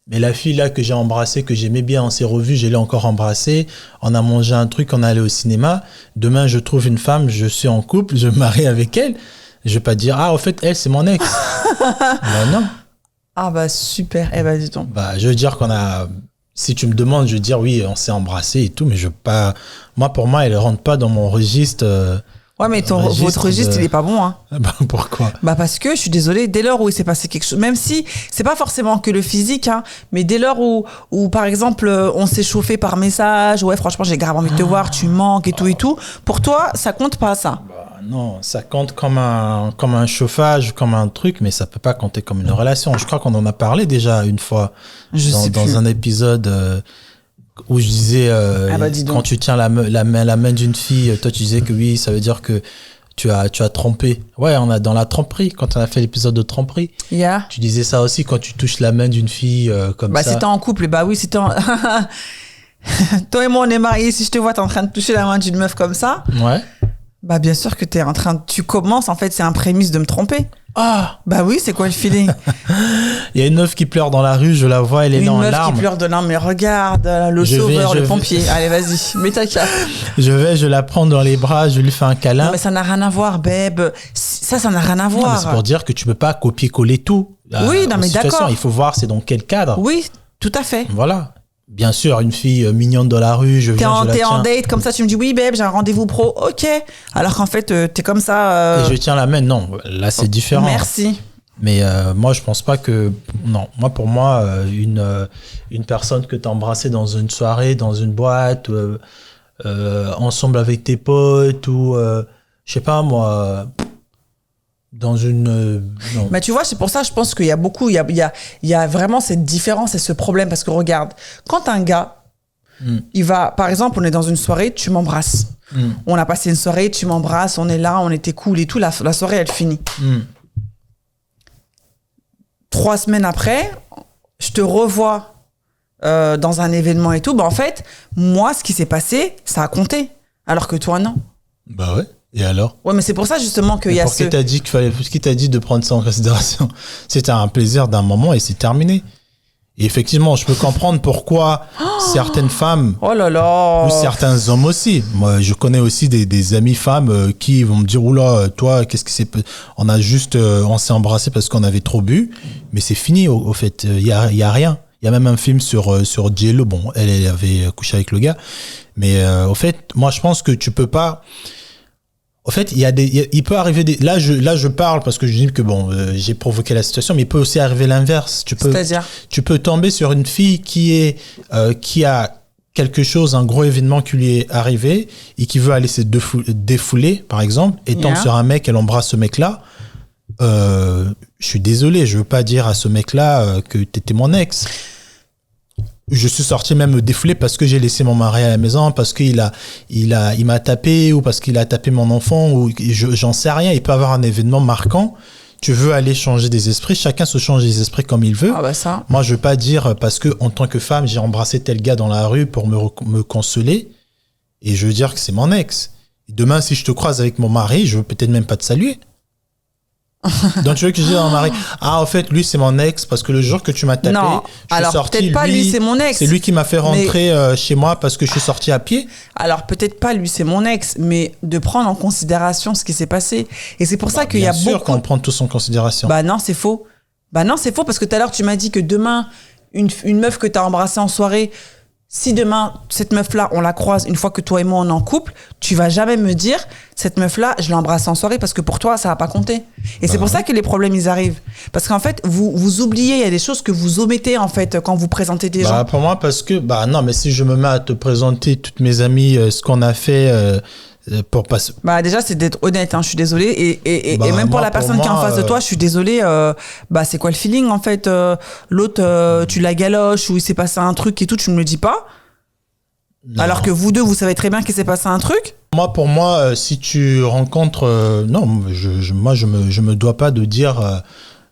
Mais la fille là que j'ai embrassée, que j'aimais bien, on s'est revus, je l'ai encore embrassée, on a mangé un truc, on est allé au cinéma. Demain, je trouve une femme, je suis en couple, je me marie avec elle. Je vais pas dire, ah, au fait, elle, c'est mon ex. Bah non. Ah bah super, eh bah dis donc. Bah je veux dire qu'on a, si tu me demandes, je veux dire oui, on s'est embrassé et tout, mais je veux pas, moi pour moi elle rentre pas dans mon registre. Ouais mais votre registre il est pas bon hein. Bah pourquoi? Bah parce que je suis désolée, dès lors où il s'est passé quelque chose, même si c'est pas forcément que le physique hein, mais dès lors où par exemple on s'est chauffé par message, ouais franchement j'ai grave envie de te voir, tu manques et tout, pour toi ça compte pas ça? Non, ça compte comme un chauffage, comme un truc, mais ça peut pas compter comme une relation. Je crois qu'on en a parlé déjà une fois dans un épisode où je disais quand tu tiens la main d'une fille, toi tu disais que oui, ça veut dire que tu as trompé. Ouais, on a dans la tromperie, quand on a fait l'épisode de tromperie. Yeah. Tu disais ça aussi quand tu touches la main d'une fille comme ça. Bah si t'es en couple, bah oui, si t'es en... Toi et moi on est mariés, si je te vois t'es en train de toucher la main d'une meuf comme ça. Ouais. Bah bien sûr que tu commences, en fait c'est un prémisse de me tromper. Ah bah oui, c'est quoi le feeling? Il y a une meuf qui pleure dans la rue, je la vois, elle est en larmes. Une meuf qui pleure de larmes, mais regarde, le sauveur, le pompier. Allez, vas-y, mets ta cape. Je la prends dans les bras, je lui fais un câlin. Non mais ça n'a rien à voir, babe. Ça n'a rien à voir. Non, c'est pour dire que tu peux pas copier-coller tout. Oui, non mais d'accord. Il faut voir c'est dans quel cadre. Oui, tout à fait. Voilà. Bien sûr, une fille mignonne dans la rue, je viens, je la tiens. T'es en date, comme ça, tu me dis, oui, babe, j'ai un rendez-vous pro, ok. Alors qu'en fait, t'es comme ça... Et je tiens la main, non, là, c'est différent. Merci. Mais moi, je pense pas que... Non, moi, pour moi, une personne que t'as embrassée dans une soirée, dans une boîte, ensemble avec tes potes, ou, je sais pas, moi... dans une... non. Mais tu vois, c'est pour ça, je pense qu'il y a beaucoup, il y a vraiment cette différence et ce problème. Parce que regarde, quand un gars, il va, par exemple, on est dans une soirée, tu m'embrasses. On a passé une soirée, tu m'embrasses, on est là, on était cool et tout, la soirée, elle finit. 3 semaines après, je te revois dans un événement et tout, bah en fait, moi, ce qui s'est passé, ça a compté. Alors que toi, non. Bah ouais. Et alors? Ouais, mais c'est pour ça justement qu'il y a ce qui t'a dit de prendre ça en considération? C'était un plaisir d'un moment et c'est terminé. Et effectivement, je peux comprendre pourquoi certaines femmes oh là là. ou certains hommes aussi. Moi, je connais aussi des amis femmes qui vont me dire oula, toi, qu'est-ce qui s'est on s'est embrassé parce qu'on avait trop bu, mais c'est fini au fait. Il y a rien. Il y a même un film sur J.Lo. Bon, elle avait couché avec le gars, mais au fait, moi, je pense que tu peux pas. Au fait, il peut arriver là je parle parce que je dis que bon, j'ai provoqué la situation, mais il peut aussi arriver l'inverse. C'est-à-dire? Tu peux tomber sur une fille qui a quelque chose, un gros événement qui lui est arrivé et qui veut aller se défouler, par exemple, et tombe sur un mec, elle embrasse ce mec-là. Je suis désolé, je veux pas dire à ce mec-là que t'étais mon ex. Je suis sorti même me défouler parce que j'ai laissé mon mari à la maison, parce qu'il m'a tapé ou parce qu'il a tapé mon enfant ou j'en sais rien. Il peut avoir un événement marquant. Tu veux aller changer des esprits. Chacun se change des esprits comme il veut. Ah bah ça. Moi, je veux pas dire parce que en tant que femme, j'ai embrassé tel gars dans la rue pour me consoler et je veux dire que c'est mon ex. Demain, si je te croise avec mon mari, je veux peut-être même pas te saluer. Donc tu veux que je dise à mon mari, en fait lui c'est mon ex parce que le jour que tu m'as tapé, non, alors sorti, peut-être pas lui c'est mon ex. C'est lui qui m'a fait rentrer chez moi parce que je suis sorti à pied. Alors peut-être pas lui c'est mon ex, mais de prendre en considération ce qui s'est passé. Et c'est pour ça qu'il y a beaucoup. Bien sûr qu'on prend tout en considération. Bah non c'est faux. Parce que tout à l'heure tu m'as dit que demain une meuf que t'as embrassée en soirée. Si demain, cette meuf-là, on la croise une fois que toi et moi, on est en couple, tu vas jamais me dire, cette meuf-là, je l'ai embrassée en soirée parce que pour toi, ça va pas compter. Et c'est pour ça que les problèmes, ils arrivent. Parce qu'en fait, vous oubliez, il y a des choses que vous omettez, en fait, quand vous présentez des gens. Pour moi, parce que, non, mais si je me mets à te présenter toutes mes amies, ce qu'on a fait, pour passer. Déjà, c'est d'être honnête, hein, je suis désolée. Et même pour la personne qui est en face de toi, je suis désolée. C'est quoi le feeling, en fait? L'autre, tu la galoches ou il s'est passé un truc et tout, tu me le dis pas. Non. Alors que vous deux, vous savez très bien qu'il s'est passé un truc. Pour moi, si tu rencontres... non, je me dois pas de dire...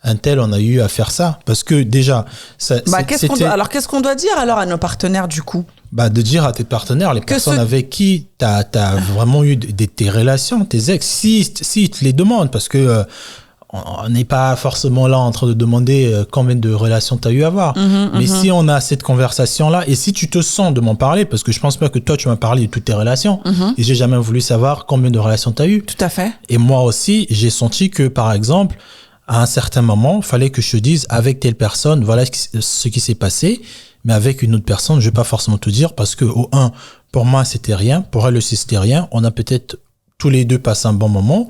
un tel, on a eu à faire ça. Parce que déjà... qu'est-ce qu'on doit dire alors à nos partenaires du coup? De dire à tes partenaires, les personnes avec qui tu as vraiment eu tes relations, tes ex, si ils te les demandent, parce que on n'est pas forcément là en train de demander combien de relations tu as eu à avoir. Mais si on a cette conversation-là, et si tu te sens de m'en parler, parce que je pense pas que toi, tu m'as parlé de toutes tes relations, et j'ai jamais voulu savoir combien de relations tu as eu. Tout à fait. Et moi aussi, j'ai senti que, par exemple, à un certain moment, il fallait que je te dise, avec telle personne, voilà ce qui s'est passé, mais avec une autre personne, je vais pas forcément te dire, parce que, pour moi, c'était rien, pour elle aussi, c'était rien. On a peut-être tous les deux passé un bon moment,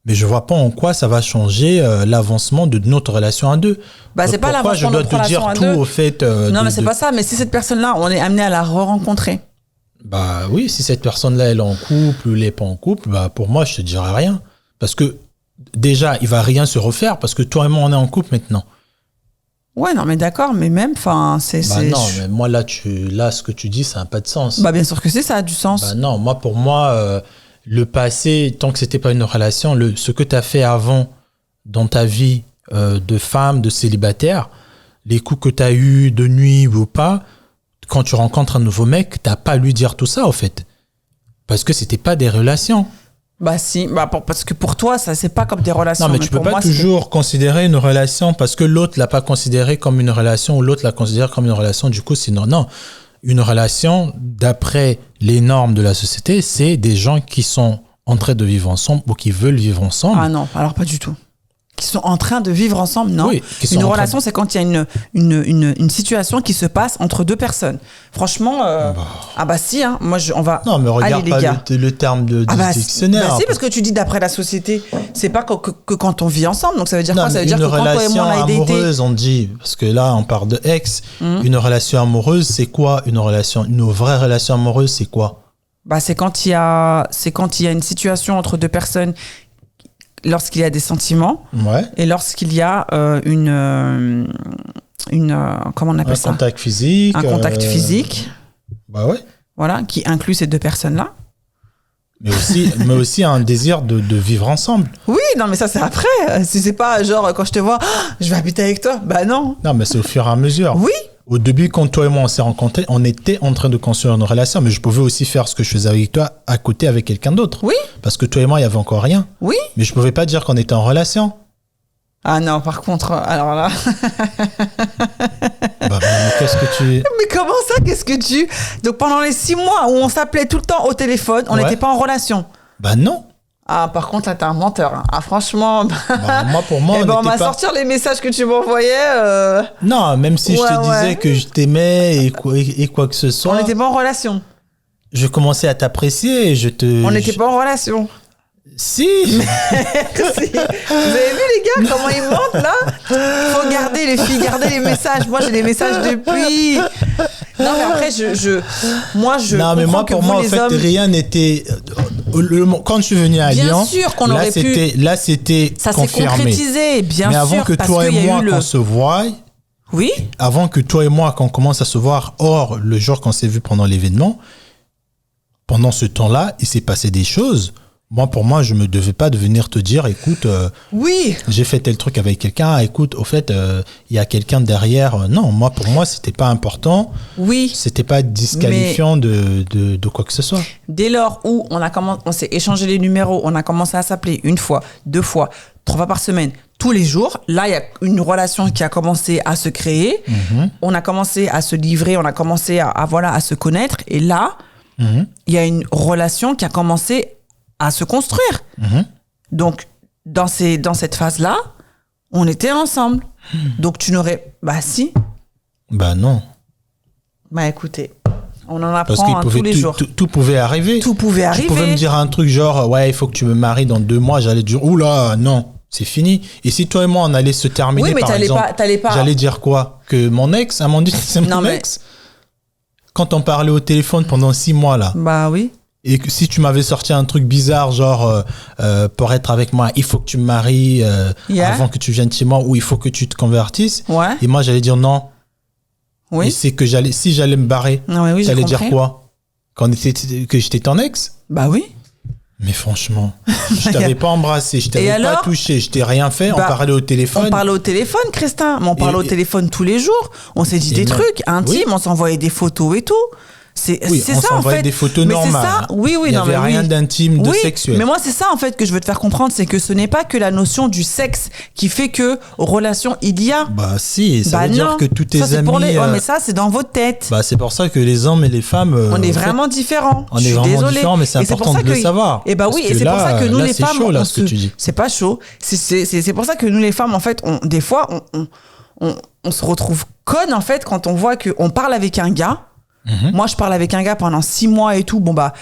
mais je vois pas en quoi ça va changer l'avancement de notre relation à deux. C'est pas l'avancement de notre relation à deux. Pourquoi je dois te dire tout au fait non, mais c'est pas ça. Mais si cette personne-là, on est amené à la re-rencontrer. Oui, si cette personne-là, elle est en couple ou elle est pas en couple, pour moi, je te dirai rien. Parce que, déjà, il va rien se refaire, parce que toi et moi, on est en couple maintenant. Ouais, non, mais d'accord, mais même, c'est... non, mais moi, là, ce que tu dis, ça n'a pas de sens. Bien sûr que ça a du sens. Non, pour moi, le passé, tant que c'était pas une relation, ce que tu as fait avant dans ta vie de femme, de célibataire, les coups que tu as eus de nuit ou pas, quand tu rencontres un nouveau mec, t'as pas à lui dire tout ça, au fait. Parce que c'était pas des relations. Si, parce que pour toi, ça, c'est pas comme des relations. Non, mais tu peux pas toujours considérer une relation parce que l'autre l'a pas considéré comme une relation ou l'autre l'a considéré comme une relation. Du coup, c'est non. Une relation, d'après les normes de la société, c'est des gens qui sont en train de vivre ensemble ou qui veulent vivre ensemble. Ah non, alors pas du tout. Qui sont en train de vivre ensemble, non. Oui, une relation, c'est quand il y a une situation qui se passe entre deux personnes. Franchement, si, hein, moi, on va... Non, mais regarde pas le terme du dictionnaire. Si, parce que tu dis d'après la société, c'est pas que quand on vit ensemble. Donc ça veut dire quoi? Ça veut dire que quand toi et moi, on a daté... amoureuse, on dit, parce que là, on parle de ex. Une relation amoureuse, c'est quoi une vraie relation amoureuse, c'est quoi? C'est quand il y a une situation entre deux personnes lorsqu'il y a des sentiments et lorsqu'il y a comment on appelle ça? Un contact physique. Un contact physique. Ouais. Voilà, qui inclut ces deux personnes-là. mais aussi un désir de vivre ensemble. Oui, non, mais ça, c'est après. Si c'est pas genre, quand je te vois, je vais habiter avec toi. Bah non. Non, mais c'est au fur et à mesure. Oui. Au début, quand toi et moi, on s'est rencontrés, on était en train de construire une relation, mais je pouvais aussi faire ce que je faisais avec toi à côté avec quelqu'un d'autre. Oui. Parce que toi et moi, il y avait encore rien. Oui. Mais je pouvais pas dire qu'on était en relation. Ah non, par contre, alors là... Bah, mais qu'est-ce que tu... Mais comment ça, qu'est-ce que tu... Donc pendant les 6 mois où on s'appelait tout le temps au téléphone, on n'était pas en relation. Bah non. Ah, par contre, là, t'es un menteur. Hein. Ah, franchement... Moi, pour moi, on va sortir les messages que tu m'envoyais. Non, même si je te disais que je t'aimais et quoi que ce soit... On n'était pas en relation. Je commençais à t'apprécier et je te... On n'était pas en relation. Si. Si. Vous avez vu les gars comment ils mentent là? Faut garder les filles, garder les messages. Moi j'ai les messages depuis. Non mais après moi Non mais moi pour moi en fait hommes... rien n'était. Quand je suis venu à Lyon, bien sûr qu'on aurait pu. Là c'était ça confirmé. Ça s'est concrétisé, bien mais sûr. Mais avant que toi et moi qu'on se voie. Oui. Avant que toi et moi qu'on commence à se voir hors le jour qu'on s'est vu pendant l'événement, pendant ce temps-là, il s'est passé des choses. Moi, pour moi, je me devais pas de venir te dire, écoute, oui, j'ai fait tel truc avec quelqu'un, écoute, au fait, il y a quelqu'un derrière. Non, moi, pour moi, c'était pas important. Oui. C'était pas disqualifiant de quoi que ce soit. Dès lors où on s'est échangé les numéros, on a commencé à s'appeler 1 fois, 2 fois, 3 fois par semaine, tous les jours. Là, il y a une relation qui a commencé à se créer. Mm-hmm. On a commencé à se livrer, on a commencé à se connaître. Et là, il y a une relation qui a commencé à se construire. Mmh. Donc, dans cette phase-là, on était ensemble. Donc, tu n'aurais... Bah, si. Bah, non. Bah, écoutez, on en apprend tous les jours. Tout pouvait arriver. Tout pouvait arriver. Tu pouvais me dire un truc genre, ouais, il faut que tu me maries dans 2 mois. J'allais dire, oula, non, c'est fini. Et si toi et moi, on allait se terminer, oui, mais par exemple, pas... j'allais dire quoi? Que mon ex, Amandine, c'est mon ex. Quand on parlait au téléphone pendant 6 mois, là. Bah, oui. Et que si tu m'avais sorti un truc bizarre, genre pour être avec moi, il faut que tu me maries avant que tu viennes chez moi, ou il faut que tu te convertisses. Ouais. Et moi, j'allais dire non. Oui. Et c'est que si j'allais me barrer, oui, j'allais dire quoi? Que j'étais ton ex? Bah oui. Mais franchement, je t'avais pas embrassé, je t'avais pas touché, je t'ai rien fait, on parlait au téléphone. On parlait au téléphone, Christin, mais on parlait au téléphone tous les jours. On s'est dit des trucs intimes, on s'envoyait des photos et tout. C'est ça en fait. Des photos normales. Ça. Oui, il n'y avait rien d'intime, de sexuel. Mais moi, c'est ça en fait que je veux te faire comprendre, c'est que ce n'est pas que la notion du sexe qui fait que relation il y a. Bah si, ça veut dire que tous tes ça, amis. mais ça, c'est dans votre tête. Bah c'est pour ça que les hommes et les femmes. On est vraiment différents. On est vraiment différents, mais c'est important de le savoir. Et bah oui, et c'est pour ça que nous les femmes, c'est chaud là ce que tu dis. C'est pas chaud. C'est pour ça que nous les femmes, en fait, des fois, on se retrouve connes en fait quand on voit qu'on parle avec un gars. Mmh. Moi, je parle avec un gars pendant 6 mois et tout. Bon, bah,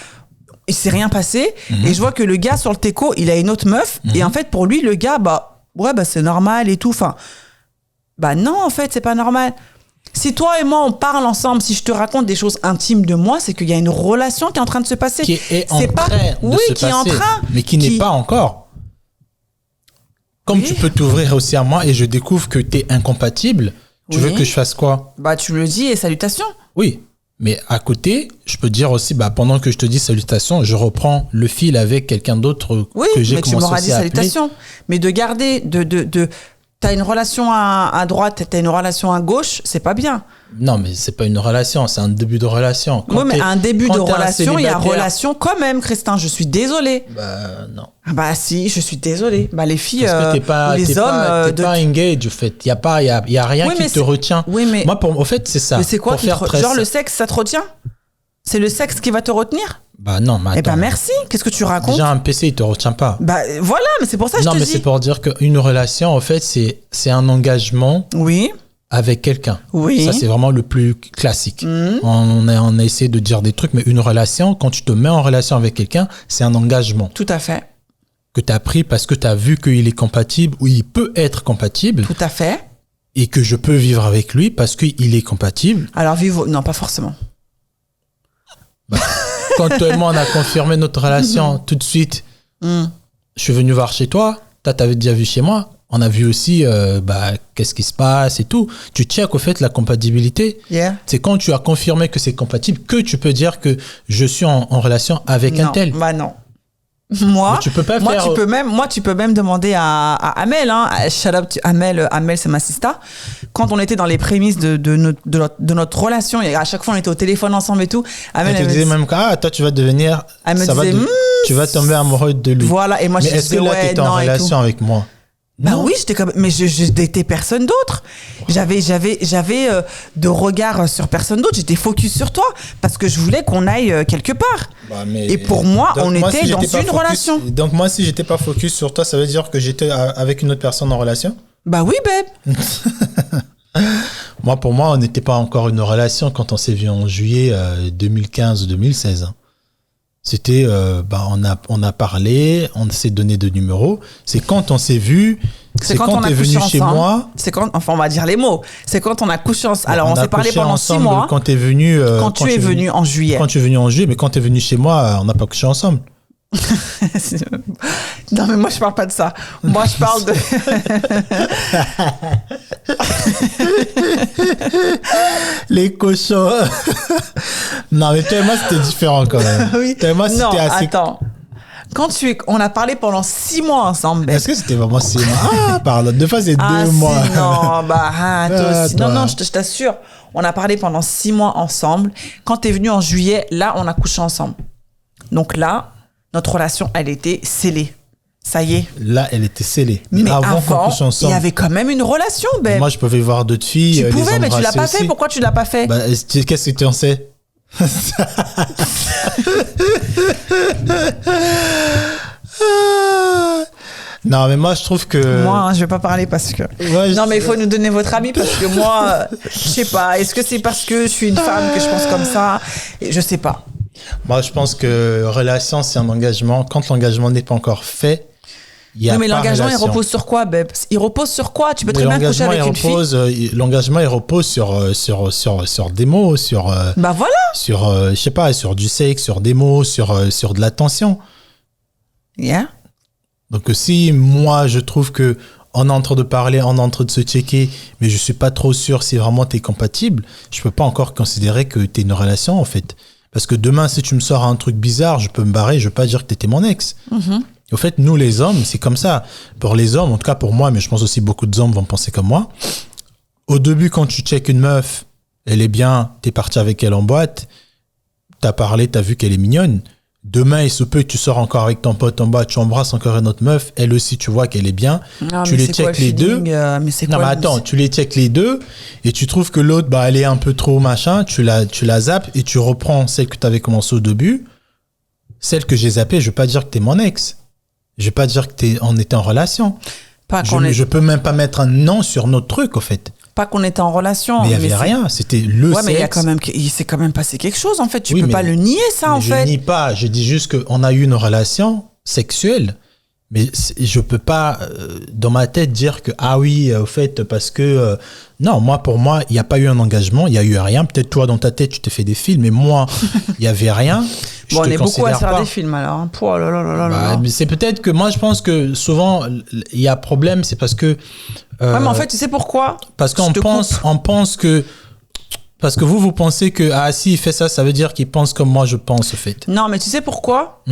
il s'est rien passé. Mmh. Et je vois que le gars sur le teco, il a une autre meuf. Mmh. Et en fait, pour lui, le gars, bah, ouais, bah, c'est normal et tout. Enfin, bah, non, en fait, c'est pas normal. Si toi et moi, on parle ensemble, si je te raconte des choses intimes de moi, c'est qu'il y a une relation qui est en train de se passer. Qui est en train de se passer. Mais qui n'est pas encore. Comme tu peux t'ouvrir aussi à moi et je découvre que t'es incompatible, tu veux que je fasse quoi? Bah, tu le dis et salutations. Oui. Mais à côté, je peux dire aussi, bah, pendant que je te dis salutations, je reprends le fil avec quelqu'un d'autre que j'ai commencé aussi à appeler. Oui, mais tu m'auras dit salutations. Mais de garder, t'as une relation à droite, t'as une relation à gauche, c'est pas bien. Non, mais c'est pas une relation, c'est un début de relation. Oui, mais un début de relation, il y a relation quand même, Christin. Je suis désolée. Bah, non. Bah, si, je suis désolée. Bah, les filles, parce que les hommes. T'es pas engaged, en fait. Il y a rien qui te retient. Oui, mais. Moi, au fait, c'est ça. Mais c'est quoi genre, le sexe, ça te retient? C'est le sexe qui va te retenir? Bah, non, mais attends. Eh bah, merci. Qu'est-ce que tu racontes? Déjà, un PC, il te retient pas. Bah, voilà, mais c'est pour ça que je te dis. Non, mais c'est pour dire qu'une relation, en fait, c'est un engagement. Oui. Avec quelqu'un. Oui. Ça, c'est vraiment le plus classique. Mmh. On a essayé de dire des trucs, mais une relation, quand tu te mets en relation avec quelqu'un, c'est un engagement. Tout à fait. Que tu as pris parce que tu as vu qu'il est compatible ou il peut être compatible. Tout à fait. Et que je peux vivre avec lui parce qu'il est compatible. Alors, vivre, non, pas forcément. Bah, quand toi et moi, on a confirmé notre relation tout de suite, je suis venu voir chez toi, t'avais déjà vu chez moi. On a vu aussi qu'est-ce qui se passe et tout. Tu checkes au fait la compatibilité. Yeah. C'est quand tu as confirmé que c'est compatible que tu peux dire que je suis en relation avec un tel. Bah non. Moi, tu peux pas moi, faire... tu peux même demander à Amel, hein, shout out to Amel, c'est ma sista. Quand on était dans les prémices de notre relation, et à chaque fois on était au téléphone ensemble et tout, Amel elle te disait même toi tu vas devenir, tu vas tomber amoureux de lui. Voilà, et moi mais je disais, est-ce que là t'étais en relation avec moi? Bah oui, mais je n'étais personne d'autre. J'avais de regard sur personne d'autre. J'étais focus sur toi parce que je voulais qu'on aille quelque part. Et pour moi, on était dans une relation. Donc moi, si j'étais pas focus sur toi, ça veut dire que j'étais avec une autre personne en relation? Bah oui, babe. Pour moi, on n'était pas encore une relation quand on s'est vu en juillet 2015 ou 2016. C'était, on a parlé, on s'est donné de numéros. C'est quand on s'est vu, c'est quand t'es venu chez moi. C'est quand, enfin, on va dire les mots. C'est quand on a couché ensemble. Alors, on s'est parlé pendant 6 mois. Quand t'es venu. Quand tu es venu en juillet. Quand tu es venu en juillet, mais quand t'es venu chez moi, on n'a pas couché ensemble. Non, mais moi, je parle pas de ça. Moi, je parle de. Les cochons. Non, mais toi et moi, c'était différent quand même. Oui. Toi et moi, c'était assez. Attends. On a parlé pendant 6 mois ensemble. Est-ce que c'était vraiment 6 mois? Ah, pardon. Deux fois, c'est 2 mois. Non, toi aussi. Non, je t'assure. On a parlé pendant 6 mois ensemble. Quand t'es venu en juillet, là, on a couché ensemble. Donc là, notre relation, elle était scellée. Ça y est. Là, elle était scellée. Mais avant qu'on couche ensemble, il y avait quand même une relation, babe. Moi, je pouvais voir d'autres filles. Tu pouvais, mais tu l'as pas fait. Pourquoi tu l'as pas fait? Qu'est-ce que tu en sais? Non, mais moi, je trouve que... Moi, je vais pas parler parce que... Non, mais il faut nous donner votre avis parce que moi, je sais pas. Est-ce que c'est parce que je suis une femme que je pense comme ça? Je sais pas. Moi, je pense que relation, c'est un engagement. Quand l'engagement n'est pas encore fait, il y a pas relation. Mais l'engagement, il repose sur quoi, babe? Il repose sur quoi? Tu peux très bien coucher avec une fille. L'engagement, il repose sur des mots, sur... Bah voilà. Sur, je sais pas, sur du sexe, sur des mots, sur de l'attention. Yeah. Donc si moi, je trouve que on est en train de parler, on est en train de se checker, mais je suis pas trop sûr si vraiment t'es compatible, je peux pas encore considérer que t'es une relation, en fait. Parce que demain, si tu me sors un truc bizarre, je peux me barrer, je veux pas dire que t'étais mon ex. Mm-hmm. Au fait, nous, les hommes, c'est comme ça. Pour les hommes, en tout cas pour moi, mais je pense aussi beaucoup d'hommes vont penser comme moi. Au début, quand tu checkes une meuf, elle est bien, t'es parti avec elle en boîte, t'as parlé, t'as vu qu'elle est mignonne. Demain, il se peut que tu sors encore avec ton pote en bas, tu embrasses encore une autre meuf, elle aussi, tu vois qu'elle est bien. Non, tu les checkes les deux. Tu les checkes les deux et tu trouves que l'autre, elle est un peu trop machin, tu la zappes et tu reprends celle que tu avais commencé au début. Celle que j'ai zappée, je veux pas dire que t'es mon ex. Je veux pas dire que on était en relation. Je peux même pas mettre un nom sur notre truc, au fait. Pas qu'on était en relation. Mais il n'y avait rien, c'était le sexe. Mais il s'est quand même passé quelque chose, en fait. Tu peux pas le nier, ça, en fait. Je nie pas, je dis juste qu'on a eu une relation sexuelle. Mais je peux pas, dans ma tête, dire que, ah oui, au fait, parce que... non, pour moi, il n'y a pas eu un engagement, il n'y a eu rien. Peut-être toi, dans ta tête, tu t'es fait des films, mais moi, il n'y avait rien. On est beaucoup à se faire des films, alors. Oh là là là là. Mais c'est peut-être que, moi, je pense que souvent, il y a problème, c'est parce que... ouais, mais en fait, tu sais pourquoi? Parce qu'on pense que... Parce que vous pensez que, ah, si il fait ça, ça veut dire qu'il pense comme moi, je pense, au fait. Non, mais tu sais pourquoi?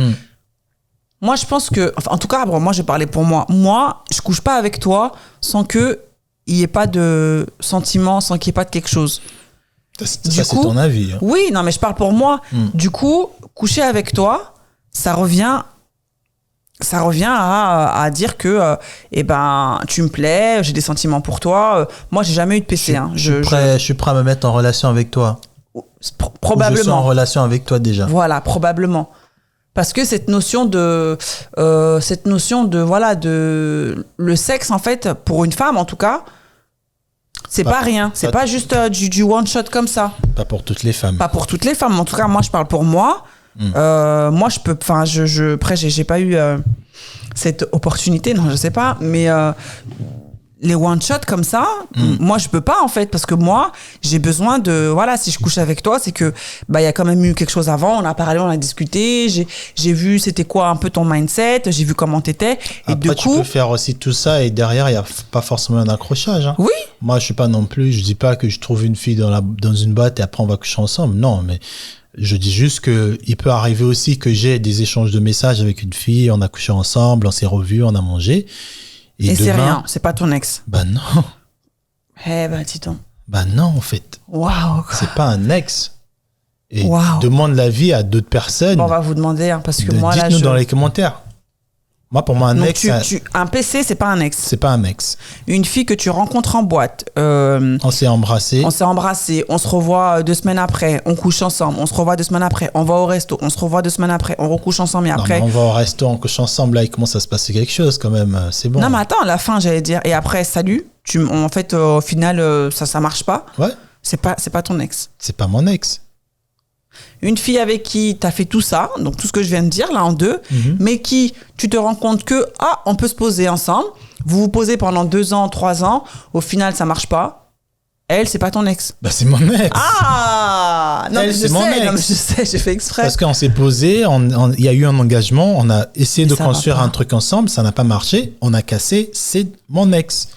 Moi, je pense que... Enfin, en tout cas, moi, j'ai parlé pour moi. Moi, je couche pas avec toi sans qu'il n'y ait pas de sentiments, sans qu'il n'y ait pas de quelque chose. Ça, c'est ton avis. Hein. Oui, non, mais je parle pour moi. Du coup, coucher avec toi, ça revient à dire que tu me plais, j'ai des sentiments pour toi. Moi, j'ai jamais eu de PC. Je suis prêt à me mettre en relation avec toi. Probablement. Je suis en relation avec toi déjà. Voilà, probablement. Parce que cette notion de le sexe, en fait, pour une femme en tout cas, c'est pas rien. C'est pas juste du one shot comme ça. Pas pour toutes les femmes. Pas pour toutes les femmes. En tout cas, moi, je parle pour moi. Moi, je peux. Enfin, après, j'ai pas eu cette opportunité. Non, je sais pas. Mais les one shot comme ça, moi, je peux pas en fait, parce que moi, j'ai besoin de. Voilà, si je couche avec toi, c'est que il y a quand même eu quelque chose avant. On a parlé, on a discuté. J'ai vu c'était quoi un peu ton mindset. J'ai vu comment t'étais. Et après, tu peux faire aussi tout ça et derrière, il y a pas forcément un accrochage. Hein. Oui. Moi, je suis pas non plus. Je dis pas que je trouve une fille dans une boîte et après on va coucher ensemble. Non, mais Je dis juste que il peut arriver aussi que j'ai des échanges de messages avec une fille, on a couché ensemble, on s'est revus, on a mangé. Et c'est rien, c'est pas ton ex. Bah non. Dis donc. Bah non, en fait. Waouh. C'est pas un ex. Et demande l'avis à d'autres personnes. Bon, on va vous demander, hein, parce que moi là, dites-nous dans les commentaires. Moi, pour moi, un ex... un PC, c'est pas un ex. C'est pas un ex. Une fille que tu rencontres en boîte. On s'est embrassé. On se revoit 2 semaines après, on couche ensemble. On se revoit 2 semaines après, on va au resto. On se revoit 2 semaines après, on recouche ensemble. Et après... Non, mais on va au resto, on couche ensemble. Là, il commence à se passer quelque chose quand même. C'est bon. Non, mais attends, à la fin, j'allais dire. Et après, salut. En fait, au final, ça marche pas. Ouais. C'est pas ton ex. C'est pas mon ex. Une fille avec qui tu as fait tout ça, donc tout ce que je viens de dire là en deux, mais qui, tu te rends compte que, on peut se poser ensemble, vous vous posez pendant 2 ans, 3 ans, au final ça marche pas, elle, c'est pas ton ex. Bah c'est mon ex. Ah non, elle, mais je sais, j'ai fait exprès. Parce qu'on s'est posé, il y a eu un engagement, on a essayé de construire un truc ensemble, ça n'a pas marché, on a cassé, c'est mon ex.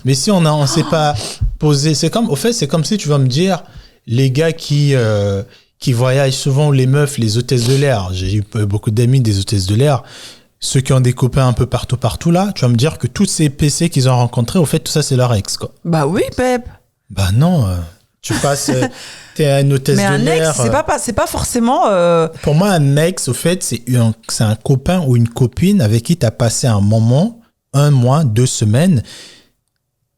Mais si on s'est pas posé, c'est comme si tu vas me dire, les gars qui voyagent souvent, les meufs, les hôtesses de l'air. J'ai eu beaucoup d'amis des hôtesses de l'air. Ceux qui ont des copains un peu partout là, tu vas me dire que tous ces PC qu'ils ont rencontrés, au fait, tout ça, c'est leur ex, quoi. Bah oui, Pep. Bah non, tu passes, t'es une hôtesse de l'air. Mais un ex, c'est pas forcément... Pour moi, un ex, au fait, c'est un copain ou une copine avec qui t'as passé un moment, 1 mois, 2 semaines,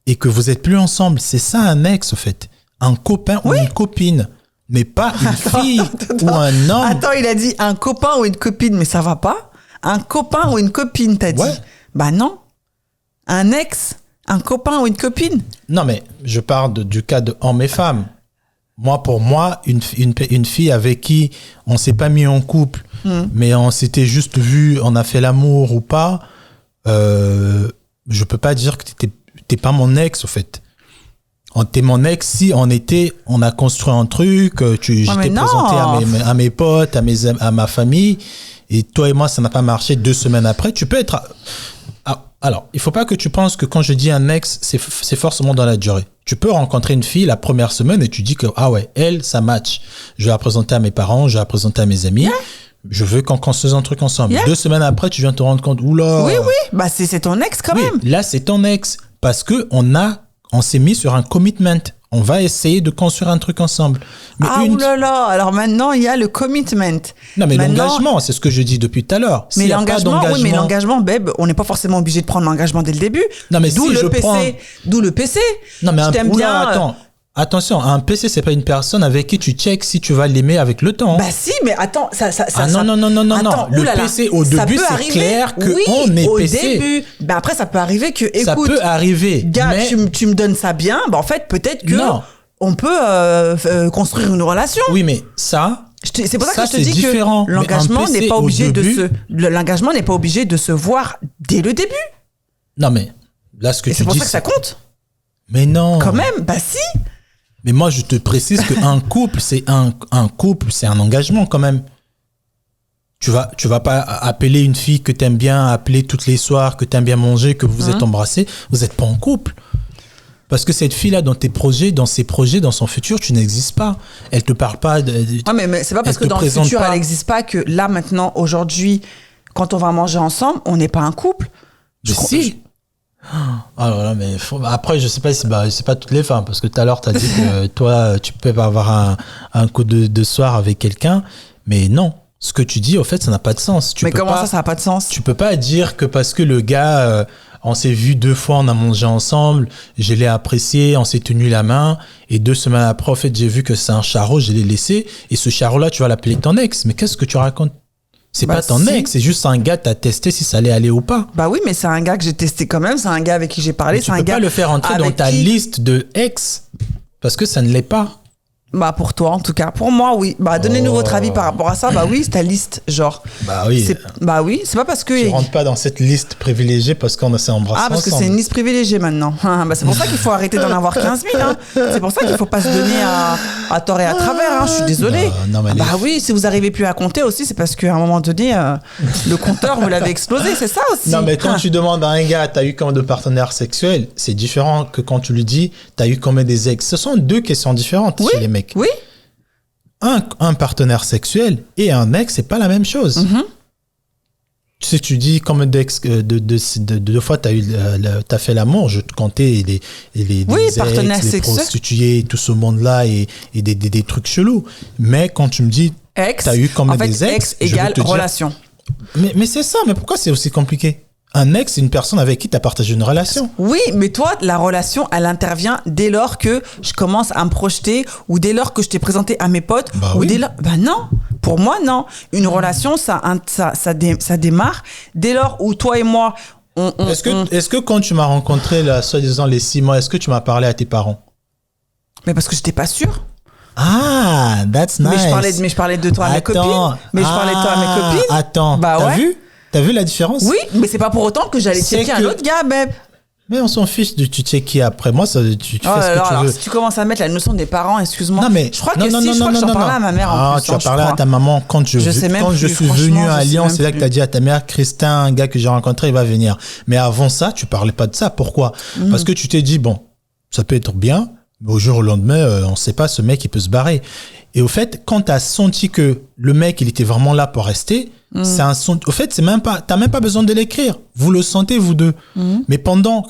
et que vous êtes plus ensemble. C'est ça, un ex, au fait. Un copain ou une copine. Mais pas une fille ou un homme. Attends, il a dit un copain ou une copine, mais ça va pas. Un copain ou une copine, t'as dit. Bah non. Un ex, un copain ou une copine. Non, mais je parle du cas de hommes et femmes. Moi, pour moi, une fille avec qui on s'est pas mis en couple, mais on s'était juste vu, on a fait l'amour ou pas, je peux pas dire que t'es pas mon ex, au fait. T'es mon ex si on a construit un truc, j'étais présenté à mes potes, à ma famille, et toi et moi ça n'a pas marché 2 semaines après. Tu peux être... Alors, il faut pas que tu penses que quand je dis un ex, c'est forcément dans la durée. Tu peux rencontrer une fille la première semaine et tu dis que, elle, ça match. Je vais la présenter à mes parents, je vais la présenter à mes amis. Yeah. Je veux qu'on construise un truc ensemble. Yeah. 2 semaines après, tu viens te rendre compte, oula. Oui, bah c'est ton ex quand même. Là, c'est ton ex. Parce que on s'est mis sur un commitment. On va essayer de construire un truc ensemble. Mais oulala, alors maintenant, il y a le commitment. Non, mais l'engagement, c'est ce que je dis depuis tout à l'heure. Mais l'engagement, oui, mais l'engagement, Beb, on n'est pas forcément obligé de prendre l'engagement dès le début. Non, mais d'où le PC. Non, mais attends. Attention, un PC, c'est pas une personne avec qui tu checks si tu vas l'aimer avec le temps. Bah si, mais attends, non. Le PC, au début, c'est clair qu'on est PC. Au début. Bah après, ça peut arriver que, écoute. Ça peut arriver. Gars, mais... tu me donnes ça bien, bah en fait, peut-être que on peut construire une relation. Oui, mais ça... C'est pour ça que je te dis différent. Que l'engagement n'est pas obligé l'engagement n'est pas obligé de se voir dès le début. Non, mais là, ce que tu dis... c'est pour ça que ça compte. Mais non. Quand même, bah si. Mais moi, je te précise qu'un couple, c'est un couple, c'est un engagement quand même. Tu vas pas appeler une fille que t'aimes bien, appeler toutes les soirs, que t'aimes bien manger, que vous êtes embrassés. Vous êtes pas en couple. Parce que cette fille-là, dans ses projets, dans son futur, tu n'existes pas. Elle te parle pas mais c'est pas parce que dans le futur, elle n'existe pas que là, maintenant, aujourd'hui, quand on va manger ensemble, on n'est pas un couple. Si. Alors là, mais après, je sais pas si c'est pas toutes les femmes, parce que tout à l'heure, tu as dit que toi, tu peux avoir un coup de soir avec quelqu'un, mais non. Ce que tu dis, au fait, ça n'a pas de sens. Ça n'a pas de sens? Tu peux pas dire que parce que le gars, on s'est vu 2 fois, on a mangé ensemble, je l'ai apprécié, on s'est tenu la main, et 2 semaines après, en fait, j'ai vu que c'est un charreau, je l'ai laissé, et ce charreau-là, tu vas l'appeler ton ex. Mais qu'est-ce que tu racontes? C'est pas ton ex, c'est juste un gars, t'as testé si ça allait aller ou pas. Bah oui, mais c'est un gars que j'ai testé quand même, c'est un gars avec qui j'ai parlé, c'est un gars... Tu peux pas le faire entrer dans ta liste de ex, parce que ça ne l'est pas. Bah pour toi en tout cas, pour moi oui. Bah donnez-nous votre avis par rapport à ça. Bah oui, c'est ta liste genre. Bah oui. C'est pas parce que... Tu rentres pas dans cette liste privilégiée parce qu'on s'est embrassé parce que c'est une liste privilégiée maintenant. Bah c'est pour ça qu'il faut arrêter d'en avoir 15 000. Hein. C'est pour ça qu'il faut pas se donner à tort et à travers. Hein. Je suis désolée. Oui, si vous arrivez plus à compter aussi, c'est parce qu'à un moment donné, le compteur vous l'avez explosé, c'est ça aussi. Non mais quand tu demandes à un gars, t'as eu combien de partenaires sexuels, c'est différent que quand tu lui dis, t'as eu combien des ex. Ce sont 2 questions différentes chez les mecs. Oui. un partenaire sexuel et un ex, c'est pas la même chose. Tu sais, tu dis combien d'ex, deux fois t'as fait l'amour, je te comptais les partenaires ex, les sexuels. prostituées, tout ce monde-là et des trucs chelous. Mais quand tu me dis Ex, t'as eu combien en fait, des ex, ex je veux égale te dire- relation. Mais c'est ça, mais pourquoi c'est aussi compliqué? Un ex, c'est une personne avec qui tu as partagé une relation. Oui, mais toi, la relation, elle intervient dès lors que je commence à me projeter ou dès lors que je t'ai présenté à mes potes. Bah ou oui. dès lors... Bah non, pour moi, non. Une relation, ça démarre dès lors où toi et moi, Est-ce que quand tu m'as rencontré, là, soi-disant les 6 mois, est-ce que tu m'as parlé à tes parents? Mais parce que j'étais pas sûre. Ah, that's nice. Mais je parlais de toi à mes copines. Mais je parlais de toi à mes copines. Attends, Bah ouais. T'as vu la différence? Oui, mais c'est pas pour autant que j'allais C'est checker un que- autre gars, babe. Mais on s'en fiche de tu checker après. Moi, ça, tu fais ce que tu alors, veux. si tu commences à mettre la notion des parents, excuse-moi. Non, mais je crois que je crois que j'en parlais à ma mère en plus. Tu as je parlé à crois. ta maman quand je sais même quand je plus, suis franchement, venu je à sais Lyon, même c'est là que plus. tu as dit à ta mère, Christin, un gars que j'ai rencontré, il va venir. Mais avant ça, tu parlais pas de ça. Pourquoi? Parce que tu t'es dit, bon, ça peut être bien, mais au jour au lendemain, on sait pas, ce mec, il peut se barrer. Et au fait, quand tu as senti que le mec, il était vraiment là pour rester, c'est un son. Au fait, t'as même pas besoin de l'écrire. Vous le sentez, vous deux. Mais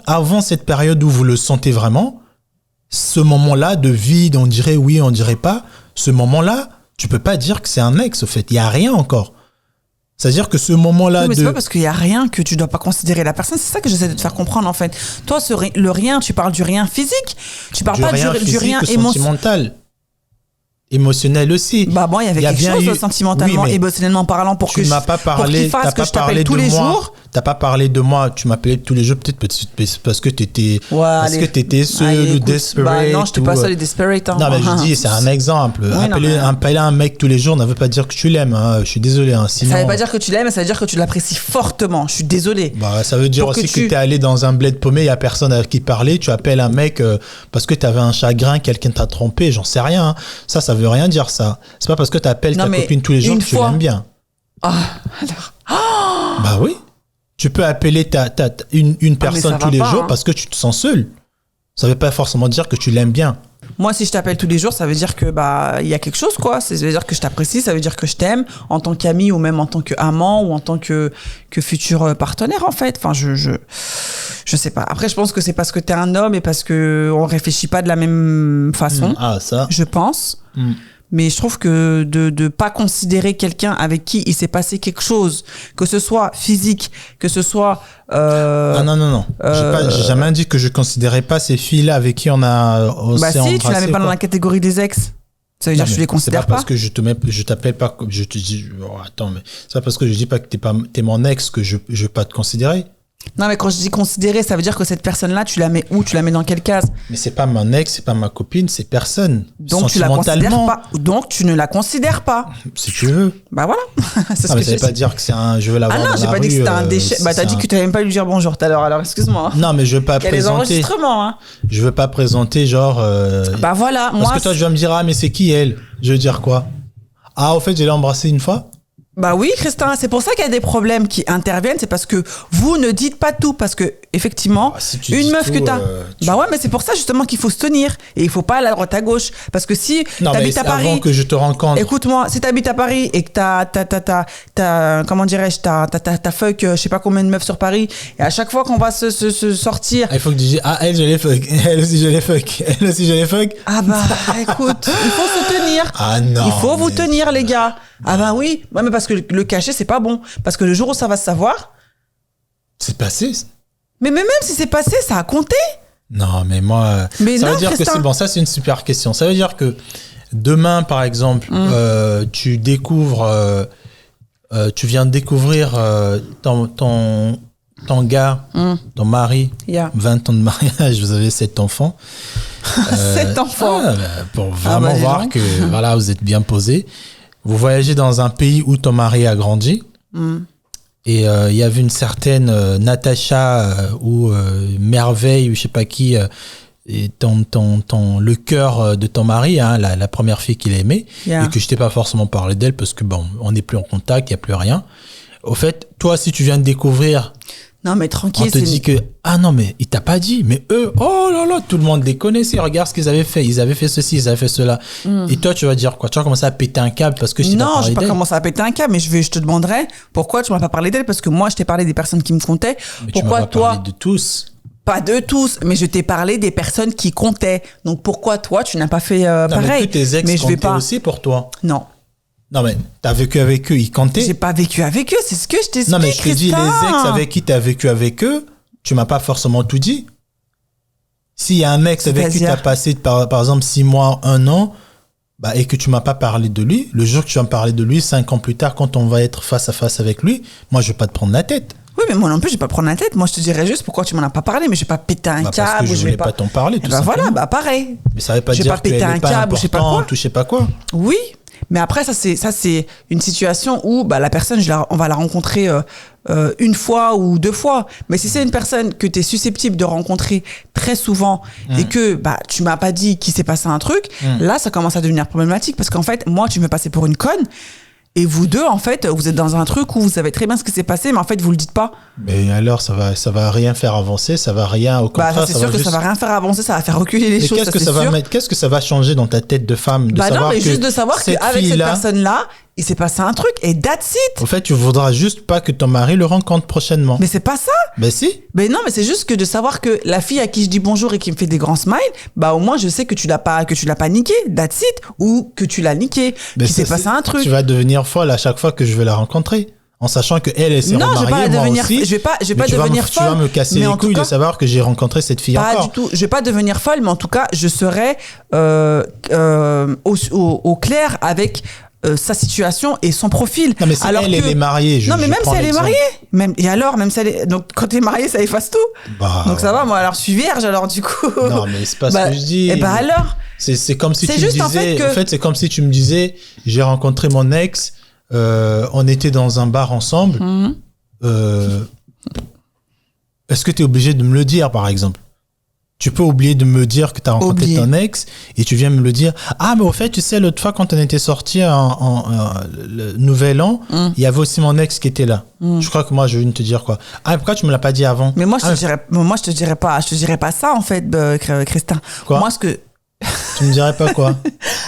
avant cette période où vous le sentez vraiment, ce moment-là de vide, on dirait oui, on dirait pas, ce moment-là, tu peux pas dire que c'est un ex, au fait. Il y a rien encore. C'est-à-dire que ce moment-là Oui, mais de. c'est pas parce qu'il y a rien que tu dois pas considérer la personne. C'est ça que j'essaie de te faire comprendre, en fait. Toi, le rien, tu parles du rien physique. Tu parles pas du rien physique, émotionnel. sentimental. Émotionnel aussi. Bah bon, il y avait quelque bien chose sentimentalement, Oui, mais émotionnellement parlant pour que tu m'as pas parlé, qu'il fasse t'as que pas je t'appelle parlé tous de les moi. jours. T'as pas parlé de moi, tu m'appelais tous les jours, peut-être parce que t'étais, Ouais, seul allez, ou écoute, desperate. bah non, je t'ai pas seul et desperate. Hein. Non, mais je dis, c'est un exemple. Oui, Appeler un mec tous les jours ne veut pas dire que tu l'aimes. Hein. Je suis désolé. Hein. Sinon, ça veut pas dire que tu l'aimes, ça veut dire que tu l'apprécies fortement. Je suis désolée. bah, ça veut dire Pour aussi que que t'es allé dans un bled paumé, il y a personne avec qui parler. Tu appelles un mec parce que t'avais un chagrin, quelqu'un t'a trompé, j'en sais rien. Hein. Ça veut rien dire ça. C'est pas parce que t'appelles ta copine tous les jours que tu l'aimes bien. Ah, alors. Bah oui. Tu peux appeler une personne ça tous va les pas, jours hein. parce que tu te sens seul. Ça veut pas forcément dire que tu l'aimes bien. Moi, si je t'appelle tous les jours, ça veut dire que bah il y a quelque chose, quoi. Ça veut dire que je t'apprécie, ça veut dire que je t'aime en tant qu'ami ou même en tant qu'amant ou en tant que futur partenaire, en fait. Enfin, je sais pas. Après, je pense que c'est parce que t'es un homme et parce que on réfléchit pas de la même façon. Ah, ça. Je pense. Mais je trouve que de pas considérer quelqu'un avec qui il s'est passé quelque chose, que ce soit physique, que ce soit... Ah non. J'ai jamais dit que je considérais pas ces filles-là avec qui on a aussi Bah si, embrassé, tu la mets pas quoi. dans la catégorie des ex. Ça veut dire que tu les considères C'est pas pas. parce que je t'appelle pas, je te dis, oh, attends, mais c'est pas parce que je dis pas que t'es mon ex que je vais pas te considérer. Non, mais quand je dis considérer, ça veut dire que cette personne-là, tu la mets où? Tu la mets dans quelle case? Mais c'est pas mon ex, c'est pas ma copine, c'est personne. Donc tu la considères pas. Donc tu ne la considères pas. Si tu veux. Bah voilà. C'est Non, mais ça veut pas dire que c'est un, je veux l'avoir Ah non, dans j'ai la pas dit que rue, c'était un déchet. Bah t'as dit que tu n'avais même pas lui dire bonjour tout à l'heure, alors excuse-moi. Non, mais je veux pas Il y a les présenter. enregistrements, hein. Je veux pas présenter genre. Bah voilà, moi. Parce que toi, tu vas me dire, ah, mais c'est qui elle? Je veux dire quoi? Ah, au fait, je l'ai embrassée une fois? Bah oui, Christin, c'est pour ça qu'il y a des problèmes qui interviennent, c'est parce que vous ne dites pas tout, parce que effectivement, Ah, si tu une dis meuf tout, que t'as, tu- bah ouais, mais c'est pour ça justement qu'il faut se tenir et il faut pas aller à droite à gauche, parce que si Non, mais t'habites à avant Paris, que je te rencontre. écoute-moi, si t'habites à Paris et que t'as comment dirais-je, t'as fuck, je sais pas combien de meufs sur Paris, et à chaque fois qu'on va se sortir, Il faut que tu dises, ah, elle, je l'ai fuck. Elle aussi, je l'ai fuck. Elle aussi, je l'ai fuck. ah bah écoute, il faut se tenir. Ah non. Il faut vous mais- tenir, les gars. Ah bah oui, ouais, mais parce que le cacher, c'est pas bon. Parce que le jour où ça va se savoir, C'est passé. mais même si c'est passé, ça a compté. Non, mais moi. Mais ça non, veut dire Christin. que c'est bon. Ça, c'est une super question. Ça veut dire que demain, par exemple, tu découvres. Tu viens de découvrir ton gars, ton mari, Yeah. 20 ans de mariage, vous avez 7 enfants. 7 enfants. Pour vraiment dis voir donc. que voilà, vous êtes bien posé. Vous voyagez dans un pays où ton mari a grandi. Et il y avait une certaine Natacha ou Merveille ou je sais pas qui, et le cœur de ton mari, hein, la première fille qu'il aimait, Yeah. et que je t'ai pas forcément parlé d'elle parce que bon, on n'est plus en contact, il y a plus rien. Au fait, toi, si tu viens de découvrir Non, mais tranquille. On te dit que, ah non, mais il t'a pas dit. Mais eux, oh là là, tout le monde les connaissait. Regarde ce qu'ils avaient fait. Ils avaient fait ceci, ils avaient fait cela. Et toi, tu vas dire quoi? Tu vas commencer à péter un câble parce que je t'ai pas parlé d'elle? Non, je vais pas commencer à péter un câble, mais je te demanderai pourquoi tu m'as pas parlé d'elle, parce que moi, je t'ai parlé des personnes qui me comptaient. Mais pourquoi tu m'as pas parlé de tous? Pas de tous, mais je t'ai parlé des personnes qui comptaient. Donc pourquoi toi, tu n'as pas fait pareil? Mais tous tes ex comptaient aussi pour toi. Non. Non, mais t'as vécu avec eux, ils comptaient. J'ai pas vécu avec eux, c'est ce que je t'explique. Non, mais je te dis, les ex avec qui t'as vécu avec eux, tu m'as pas forcément tout dit. S'il y a un ex avec qui t'as passé, par exemple, 6 mois, 1 an, bah, et que tu m'as pas parlé de lui, le jour que tu vas me parler de lui, 5 ans plus tard, quand on va être face à face avec lui, moi, je vais pas te prendre la tête. Oui, mais moi non plus, je vais pas prendre la tête. Moi, je te dirais juste pourquoi tu m'en as pas parlé, mais je vais pas péter un câble. Parce que je voulais pas t'en parler, tout simplement. Voilà, bah pareil. Mais ça veut pas dire que tu n'es pas important, ou je sais pas quoi. Oui. Mais après, ça c'est une situation où bah, la personne, on va la rencontrer une fois ou 2 fois. Mais si c'est une personne que tu es susceptible de rencontrer très souvent et que bah, tu m'as pas dit qu'il s'est passé un truc, là, ça commence à devenir problématique parce qu'en fait, moi, tu me passer pour une conne. Et vous deux, en fait, vous êtes dans un truc où vous savez très bien ce qui s'est passé, mais en fait, vous le dites pas. Mais alors, ça va rien faire avancer, ça va rien, au contraire. Bah, c'est sûr que ça va rien faire avancer, ça va faire reculer les choses. Qu'est-ce que ça va changer dans ta tête de femme de savoir mais juste de savoir qu'avec cette personne-là, il s'est passé un truc et that's it. En fait, tu voudras juste pas que ton mari le rencontre prochainement. Mais c'est pas ça. Ben si. Mais non, mais c'est juste que de savoir que la fille à qui je dis bonjour et qui me fait des grands smiles, bah au moins je sais que tu l'as pas niqué, that's it, ou que tu l'as niqué, qu'il s'est passé un truc. Tu vas devenir folle à chaque fois que je vais la rencontrer. En sachant que elle s'est remariée, moi aussi. Je vais pas devenir folle. Tu vas me casser les couilles de savoir que j'ai rencontré cette fille encore. Pas du tout. Je vais pas devenir folle, mais en tout cas, je serai au clair avec sa situation et son profil. Non, mais si elle est mariée, non, mais même si elle est mariée. Même si elle est... Donc, quand t'es mariée, ça efface tout. Bah, donc, ça va, moi, alors, je suis vierge, alors, du coup. Non, mais c'est pas ce que je dis. Et bah, alors. C'est comme si tu me disais. En fait, c'est comme si tu me disais, j'ai rencontré mon ex, on était dans un bar ensemble. Est-ce que tu es obligé de me le dire, par exemple? Tu peux oublier de me dire que tu as rencontré ton ex et tu viens me le dire. Ah, mais au fait, tu sais, l'autre fois, quand on était sortis le Nouvel An, il y avait aussi mon ex qui était là. Je crois que moi, je viens de te dire quoi. Ah, pourquoi tu me l'as pas dit avant? Mais moi, je te dirais pas ça, en fait, Christin. Quoi? Moi, ce que... Tu me dirais pas quoi?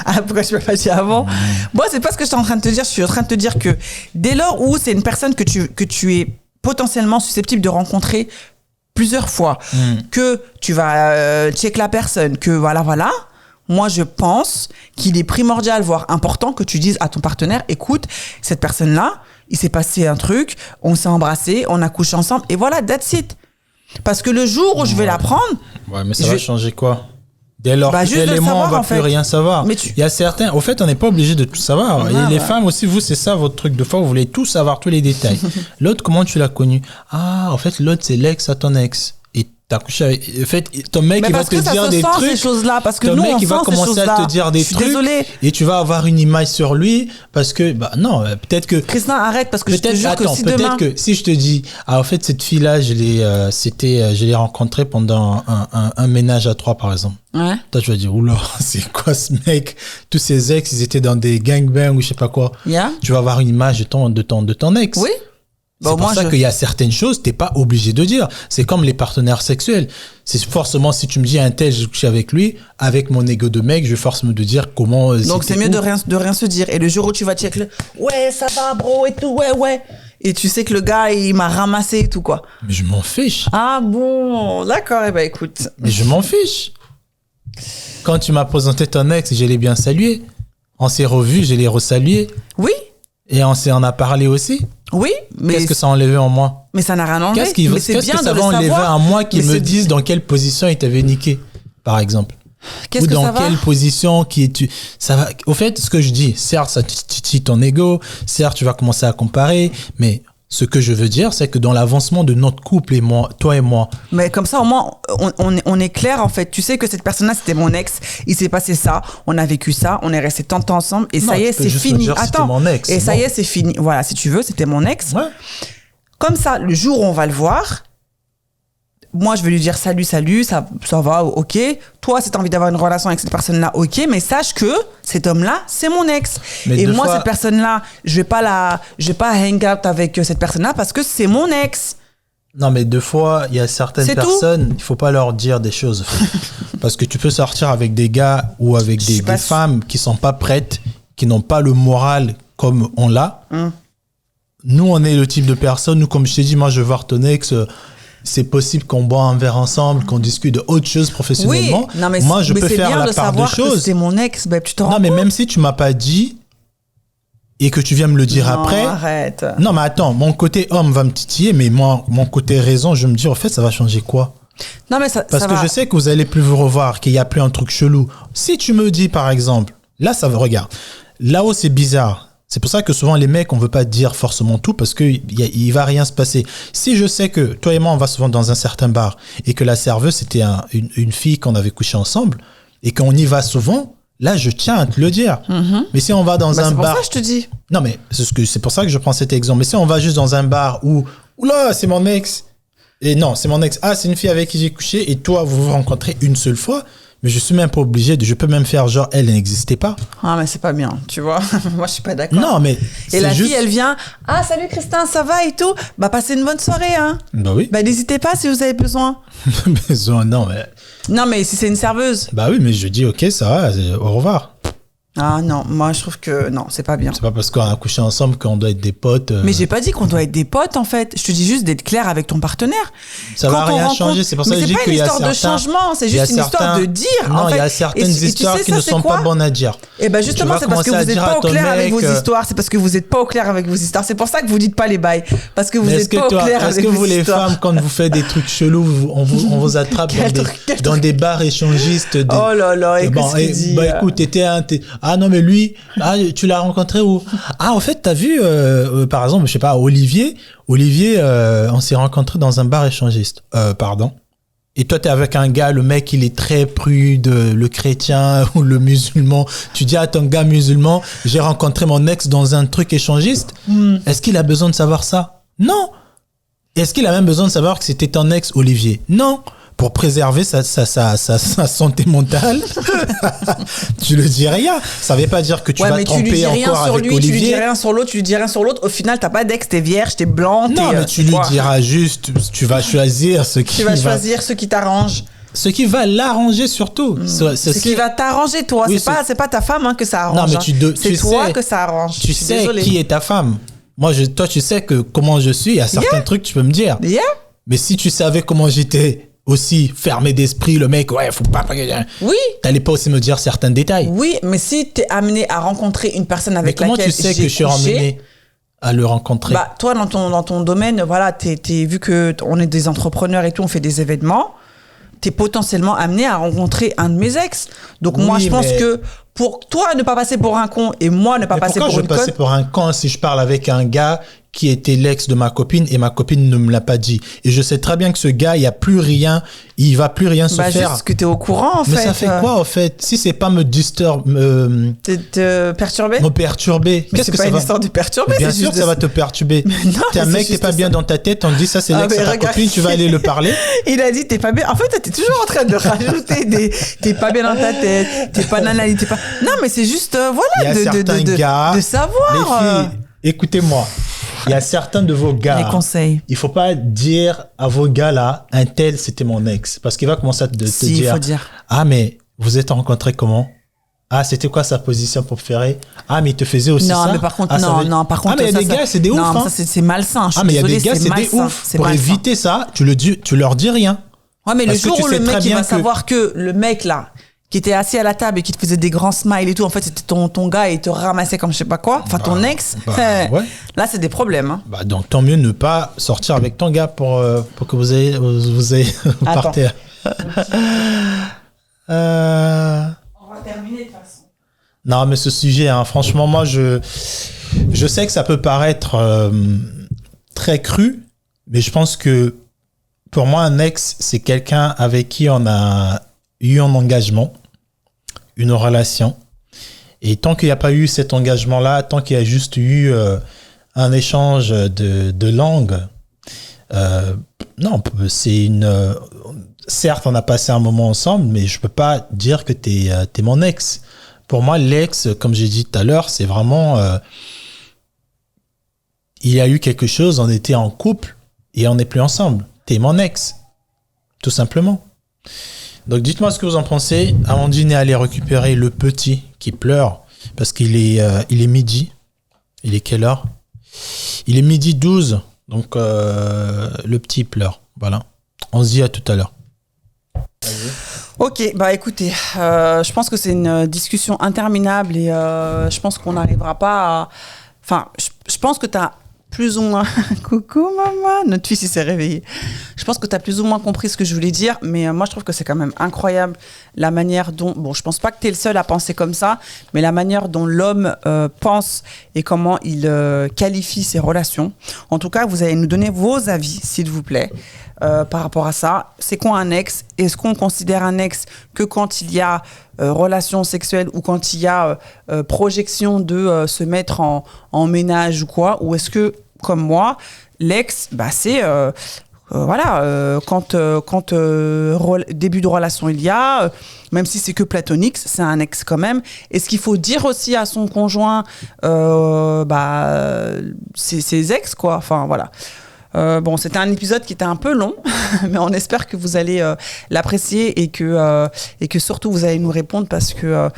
Ah, pourquoi je ne m'as pas dit avant? Moi, c'est pas ce que je suis en train de te dire. Je suis en train de te dire que dès lors où c'est une personne que tu es potentiellement susceptible de rencontrer plusieurs fois, que tu vas check la personne, que voilà, moi je pense qu'il est primordial, voire important, que tu dises à ton partenaire, écoute, cette personne-là, il s'est passé un truc, on s'est embrassé, on a couché ensemble, et voilà, that's it. Parce que le jour où je vais la prendre... Ouais, mais ça va changer quoi? Dès lors que elle et moi, on va plus rien savoir. Il y a certains... Au fait, on n'est pas obligé de tout savoir. Et les femmes aussi, vous, c'est ça votre truc de fois, vous voulez tout savoir, tous les détails. L'autre, comment tu l'as connu? Ah, en fait, l'autre, c'est l'ex à ton ex. Et t'as couché avec... En fait, ton mec, il va te dire des trucs. Ces choses-là, parce que ton nous, mec, il va commencer à te dire des trucs. Désolée. Et tu vas avoir une image sur lui parce que... Bah non, peut-être que... Christin, arrête, parce que je te jure que si demain... Peut-être que si je te dis... Ah, en fait, cette fille-là, je l'ai rencontrée pendant un ménage à 3, par exemple. Ouais. Toi, tu vas dire, oula, c'est quoi ce mec? Tous ses ex, ils étaient dans des gangbangs ou je sais pas quoi. Yeah. Tu vas avoir une image de ton ex. Oui. C'est pour ça qu'il y a certaines choses, t'es pas obligé de dire. C'est comme les partenaires sexuels. C'est forcément, si tu me dis un tel, je couche avec lui, avec mon ego de mec, je vais forcément de dire comment... Donc c'est mieux de rien se dire. Et le jour où tu vas check ouais, ça va, bro, et tout, ouais. Et tu sais que le gars, il m'a ramassé et tout, quoi. Mais je m'en fiche. Ah bon, d'accord, ben écoute. Mais je m'en fiche. Quand tu m'as présenté ton ex, je l'ai bien salué. On s'est revus, je l'ai resalué. Oui. Et on a parlé aussi. Oui, mais... Qu'est-ce que ça a enlevé en moi? Mais ça n'a rien enlevé. Qu'est-ce que ça va enlever en moi qu'ils me disent dans quelle position il t'avait niqué, par exemple? Ou dans quelle position ça va... Au fait, ce que je dis, certes, ça titille ton ego, certes, tu vas commencer à comparer, mais... Ce que je veux dire, c'est que dans l'avancement de notre couple, toi et moi... Mais comme ça, au moins, on est clair, en fait. Tu sais que cette personne-là, c'était mon ex. Il s'est passé ça. On a vécu ça. On est resté tant de temps ensemble. Et ça y est, c'est fini. Attends. Mon ex, et ça y est, c'est fini. Voilà, si tu veux, c'était mon ex. Ouais. Comme ça, le jour où on va le voir... Moi, je vais lui dire salut, ça va, ok. Toi, si t'as envie d'avoir une relation avec cette personne-là, ok. Mais sache que cet homme-là, c'est mon ex. Et moi, cette personne-là, je vais pas hang out avec cette personne-là parce que c'est mon ex. Non, mais deux fois, il y a certaines personnes, il faut pas leur dire des choses. Parce que tu peux sortir avec des gars ou avec des femmes qui sont pas prêtes, qui n'ont pas le moral comme on l'a. Nous, on est le type de personne, nous, comme je t'ai dit, moi, je veux voir ton ex, c'est possible qu'on boit un verre ensemble, qu'on discute d'autres choses professionnellement. Oui, non, mais moi, je peux faire la part des choses. C'est mon ex, ben, tu te rends compte. Non, mais même si tu m'as pas dit et que tu viens me le dire après. Arrête. Non, mais attends, mon côté homme va me titiller, mais moi, mon côté raison, je me dis, en fait, ça va changer quoi? Non, mais Parce que je sais que vous allez plus vous revoir, qu'il y a plus un truc chelou. Si tu me dis, par exemple, là, ça va, regarde, là-haut, c'est bizarre. C'est pour ça que souvent, les mecs, on veut pas dire forcément tout parce qu'il va rien se passer. Si je sais que toi et moi, on va souvent dans un certain bar et que la serveuse, c'était une fille qu'on avait couché ensemble et qu'on y va souvent, là, je tiens à te le dire. Mais si on va dans un bar... C'est pour ça que je te dis. Non, mais c'est pour ça que je prends cet exemple. Mais si on va juste dans un bar où... Oula, c'est mon ex. Et non, c'est mon ex. Ah, c'est une fille avec qui j'ai couché. Et toi, vous vous rencontrez une seule fois. Mais je suis même pas obligé je peux même faire genre, elle n'existait pas. Ah, mais c'est pas bien, tu vois. Moi, je suis pas d'accord. Non, mais... Et la fille, elle vient. Ah, salut Christin, ça va et tout. Bah, passez une bonne soirée, hein. Bah oui. Bah, n'hésitez pas si vous avez besoin. Besoin, non, mais... Non, mais si c'est une serveuse. Bah oui, mais je dis, ok, ça va, au revoir. Ah non, moi je trouve que non, c'est pas bien. C'est pas parce qu'on a couché ensemble qu'on doit être des potes. Mais j'ai pas dit qu'on doit être des potes en fait. Je te dis juste d'être clair avec ton partenaire. Ça va rien changer. C'est pour ça que je dis qu'il y a certains... Mais c'est pas une histoire de changement, c'est juste une histoire de dire. Non, en fait. Il y a certaines histoires qui ne sont pas bonnes à dire. Et ben justement, c'est parce que vous n'êtes pas au clair avec vos histoires. C'est parce que vous n'êtes pas au clair avec vos histoires. C'est pour ça que vous dites pas les bails. Parce que vous n'êtes pas au clair avec vos histoires. Est-ce que vous les femmes, quand vous faites des trucs chelous, on vous attrape dans des bars échangistes? Oh là là, écoute ce qu'il dit. Bah écoute, ah non mais lui. Ah, tu l'as rencontré où? Ah, en fait, t'as vu, par exemple, je sais pas, Olivier, on s'est rencontrés dans un bar échangiste. Pardon. Et toi, t'es avec un gars, le mec, il est très prude, le chrétien ou le musulman. Tu dis à ton gars musulman, j'ai rencontré mon ex dans un truc échangiste. Est-ce qu'il a besoin de savoir ça? Non. Est-ce qu'il a même besoin de savoir que c'était ton ex, Olivier? Non. Pour préserver sa santé mentale, tu le dis rien. Ça veut pas dire que tu vas tromper encore avec Olivier. Tu lui dis rien sur l'autre, tu lui dis rien sur l'autre. Au final, t'as pas d'ex, t'es vierge, t'es blanc. Non, mais tu lui diras juste, tu vas choisir ce qui ce qui t'arrange. Ce qui va l'arranger surtout. Ce qui va t'arranger, toi. Oui, c'est pas ta femme que ça arrange. Non, mais c'est toi que ça arrange. Tu sais qui est ta femme. Moi, toi, tu sais que comment je suis. Il y a certains trucs, tu peux me dire. Mais si tu savais comment j'étais aussi fermé d'esprit, le mec, ouais, faut pas... Oui. T'allais pas aussi me dire certains détails. Oui, mais si t'es amené à rencontrer une personne avec laquelle j'ai couché... Comment tu sais que je suis amené à le rencontrer? Bah, toi, dans ton domaine, voilà, vu que on est des entrepreneurs et tout, on fait des événements, t'es potentiellement amené à rencontrer un de mes ex. Donc moi, je pense que pour toi ne pas passer pour un con et moi ne pas passer pour une conne... Pourquoi je vais passer pour un con si je parle avec un gars qui était l'ex de ma copine et ma copine ne me l'a pas dit? Et je sais très bien que ce gars, il va plus rien se faire. Juste que t'es au courant, en fait. Mais ça fait quoi, en fait? Si c'est pas me te perturber? Me perturber. Mais c'est pas une histoire de perturber. Bien sûr que ça va te perturber. T'es un mec, t'es pas bien dans ta tête, on te dit ça, c'est l'ex de ta copine, tu vas aller le parler. Il a dit, t'es pas bien. En fait, t'es toujours en train de rajouter t'es pas bien dans ta tête, t'es pas nanani, t'es pas... Non, mais c'est juste, voilà, de savoir. Les filles, écoutez-moi. Il y a certains de vos gars. Les conseils. Il faut pas dire à vos gars là, un tel c'était mon ex, parce qu'il va commencer à te dire. Il faut dire. Ah mais vous êtes rencontrés comment? Ah, c'était quoi sa position préférée? Ah, mais il te faisait aussi ça? Non, mais par contre, par contre. Ah, mais il y a des gars, c'est des ouf. Non, ça c'est malsain. Ah, mais il y a des gars, c'est des ouf. Pour éviter ça, tu leur dis rien. Ouais, mais le jour où le mec il va savoir que le mec là, qui était assis à la table et qui te faisait des grands smiles et tout, en fait, c'était ton gars et il te ramassait comme je sais pas quoi. Enfin, ton ex. Ouais. Là, c'est des problèmes. Hein. Bah, donc, tant mieux ne pas sortir avec ton gars pour que vous ayez partez. On va terminer de toute façon. Non, mais ce sujet, hein, franchement, moi, je sais que ça peut paraître très cru, mais je pense que pour moi, un ex, c'est quelqu'un avec qui on a eu un engagement, une relation. Et tant qu'il n'y a pas eu cet engagement-là, tant qu'il y a juste eu un échange de langue, non, c'est une... certes, on a passé un moment ensemble, mais je peux pas dire que t'es mon ex. Pour moi, l'ex, comme j'ai dit tout à l'heure, c'est vraiment... il y a eu quelque chose, on était en couple, et on n'est plus ensemble. T'es mon ex. Tout simplement. Donc dites-moi ce que vous en pensez. Amandine est allée récupérer le petit qui pleure parce qu'il est midi. Il est quelle heure? Il est midi 12. Donc le petit pleure. Voilà. On se dit à tout à l'heure. Ok, bah écoutez, je pense que c'est une discussion interminable et je pense qu'on n'arrivera pas à... Enfin, je pense que tu as plus ou moins... Coucou maman, notre fils il s'est réveillé. Je pense que tu as plus ou moins compris ce que je voulais dire, mais moi je trouve que c'est quand même incroyable la manière dont... Bon, je pense pas que tu es le seul à penser comme ça, mais la manière dont l'homme pense et comment il qualifie ses relations. En tout cas, vous allez nous donner vos avis, s'il vous plaît, par rapport à ça. C'est quoi un ex? Est-ce qu'on considère un ex que quand il y a relation sexuelle ou quand il y a projection de se mettre en ménage ou quoi? Ou est-ce que, comme moi, l'ex, bah, c'est... quand début de relation il y a, même si c'est que platonique, c'est un ex quand même. Est-ce qu'il faut dire aussi à son conjoint, c'est ses ex, quoi? Enfin, voilà. Bon, c'était un épisode qui était un peu long, mais on espère que vous allez l'apprécier et que surtout vous allez nous répondre parce que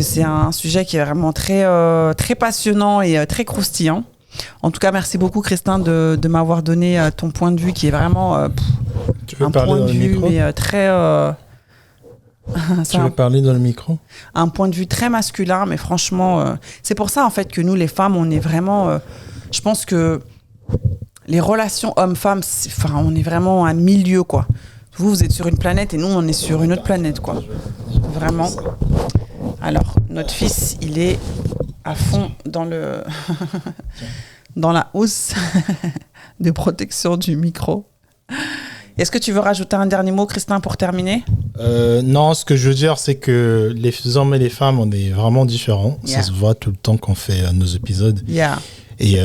c'est un sujet qui est vraiment très, très passionnant et très croustillant. En tout cas, merci beaucoup, Christin, de m'avoir donné ton point de vue qui est vraiment tu veux un parler point dans de le vue, micro mais très... tu veux parler dans le micro? Un point de vue très masculin, mais franchement, c'est pour ça, en fait, que nous, les femmes, on est vraiment... je pense que les relations hommes-femmes, on est vraiment un milieu, quoi. Vous êtes sur une planète et nous, on est sur une autre planète, quoi. Vraiment. Alors, notre fils, il est à fond dans dans la housse de protection du micro. Est-ce que tu veux rajouter un dernier mot, Christin, pour terminer? Non, ce que je veux dire, c'est que les hommes et les femmes, on est vraiment différents. Yeah. Ça se voit tout le temps qu'on fait nos épisodes. Yeah. Et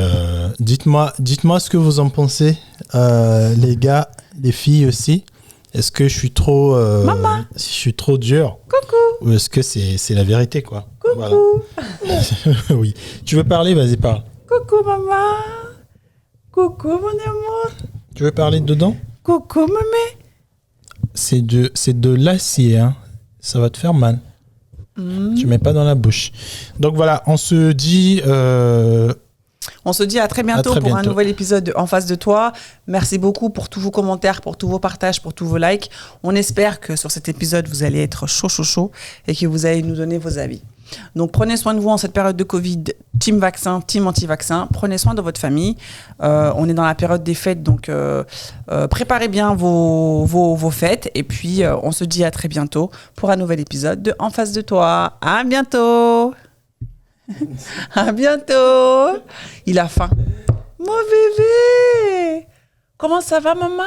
dites-moi ce que vous en pensez, les gars, les filles aussi. Est-ce que je suis trop, Maman. si je suis trop dur? Coucou. Ou est-ce que c'est la vérité, quoi? Coucou. Voilà. Oui. Tu veux parler? Vas-y, parle. Coucou, maman. Coucou, mon amour. Tu veux parler dedans? Coucou, mémé. C'est de l'acier, hein. Ça va te faire mal. Tu mets pas dans la bouche. Donc voilà, on se dit... On se dit à très bientôt pour un nouvel épisode de En face de toi. Merci beaucoup pour tous vos commentaires, pour tous vos partages, pour tous vos likes. On espère que sur cet épisode, vous allez être chaud et que vous allez nous donner vos avis. Donc, prenez soin de vous en cette période de Covid, team vaccin, team anti-vaccin. Prenez soin de votre famille. On est dans la période des fêtes, donc préparez bien vos fêtes. Et puis, on se dit à très bientôt pour un nouvel épisode de En face de toi. À bientôt. À bientôt. Il a faim. Mon bébé. Comment ça va, maman?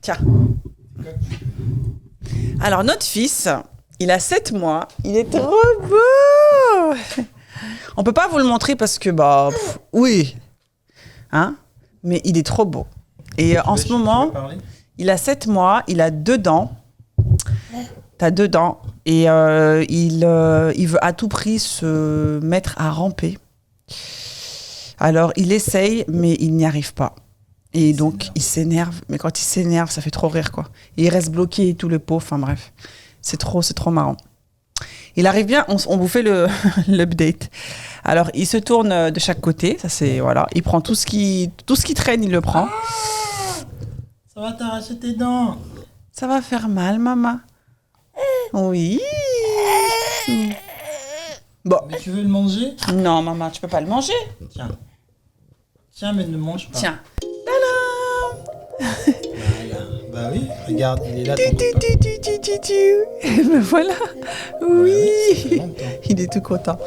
Tiens. Alors, notre fils, il a 7 mois. Il est trop beau. On peut pas vous le montrer parce que, oui. Hein? Mais il est trop beau. Et en ce moment, il a 7 mois. Il a 2 dents. T'as 2 dents. Et il veut à tout prix se mettre à ramper. Alors, il essaye, mais il n'y arrive pas. Et donc, il s'énerve. Mais quand il s'énerve, ça fait trop rire, quoi. Et il reste bloqué et tout, le pot. Enfin, bref. C'est trop marrant. Il arrive bien, on vous fait l'update. Alors, il se tourne de chaque côté. Ça, c'est, voilà. Il prend tout ce qui traîne, il le prend. Ça va t'arracher tes dents. Ça va faire mal, maman. Oui. Bon. Mais tu veux le manger? Non, maman, tu peux pas le manger. Tiens, mais ne mange pas. Tiens. Bah oui, regarde, il est là ton copain. Et me voilà. Oui. Il est tout content.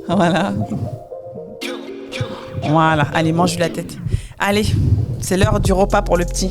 Voilà. Voilà. Allez, mange la tête. Allez, c'est l'heure du repas pour le petit.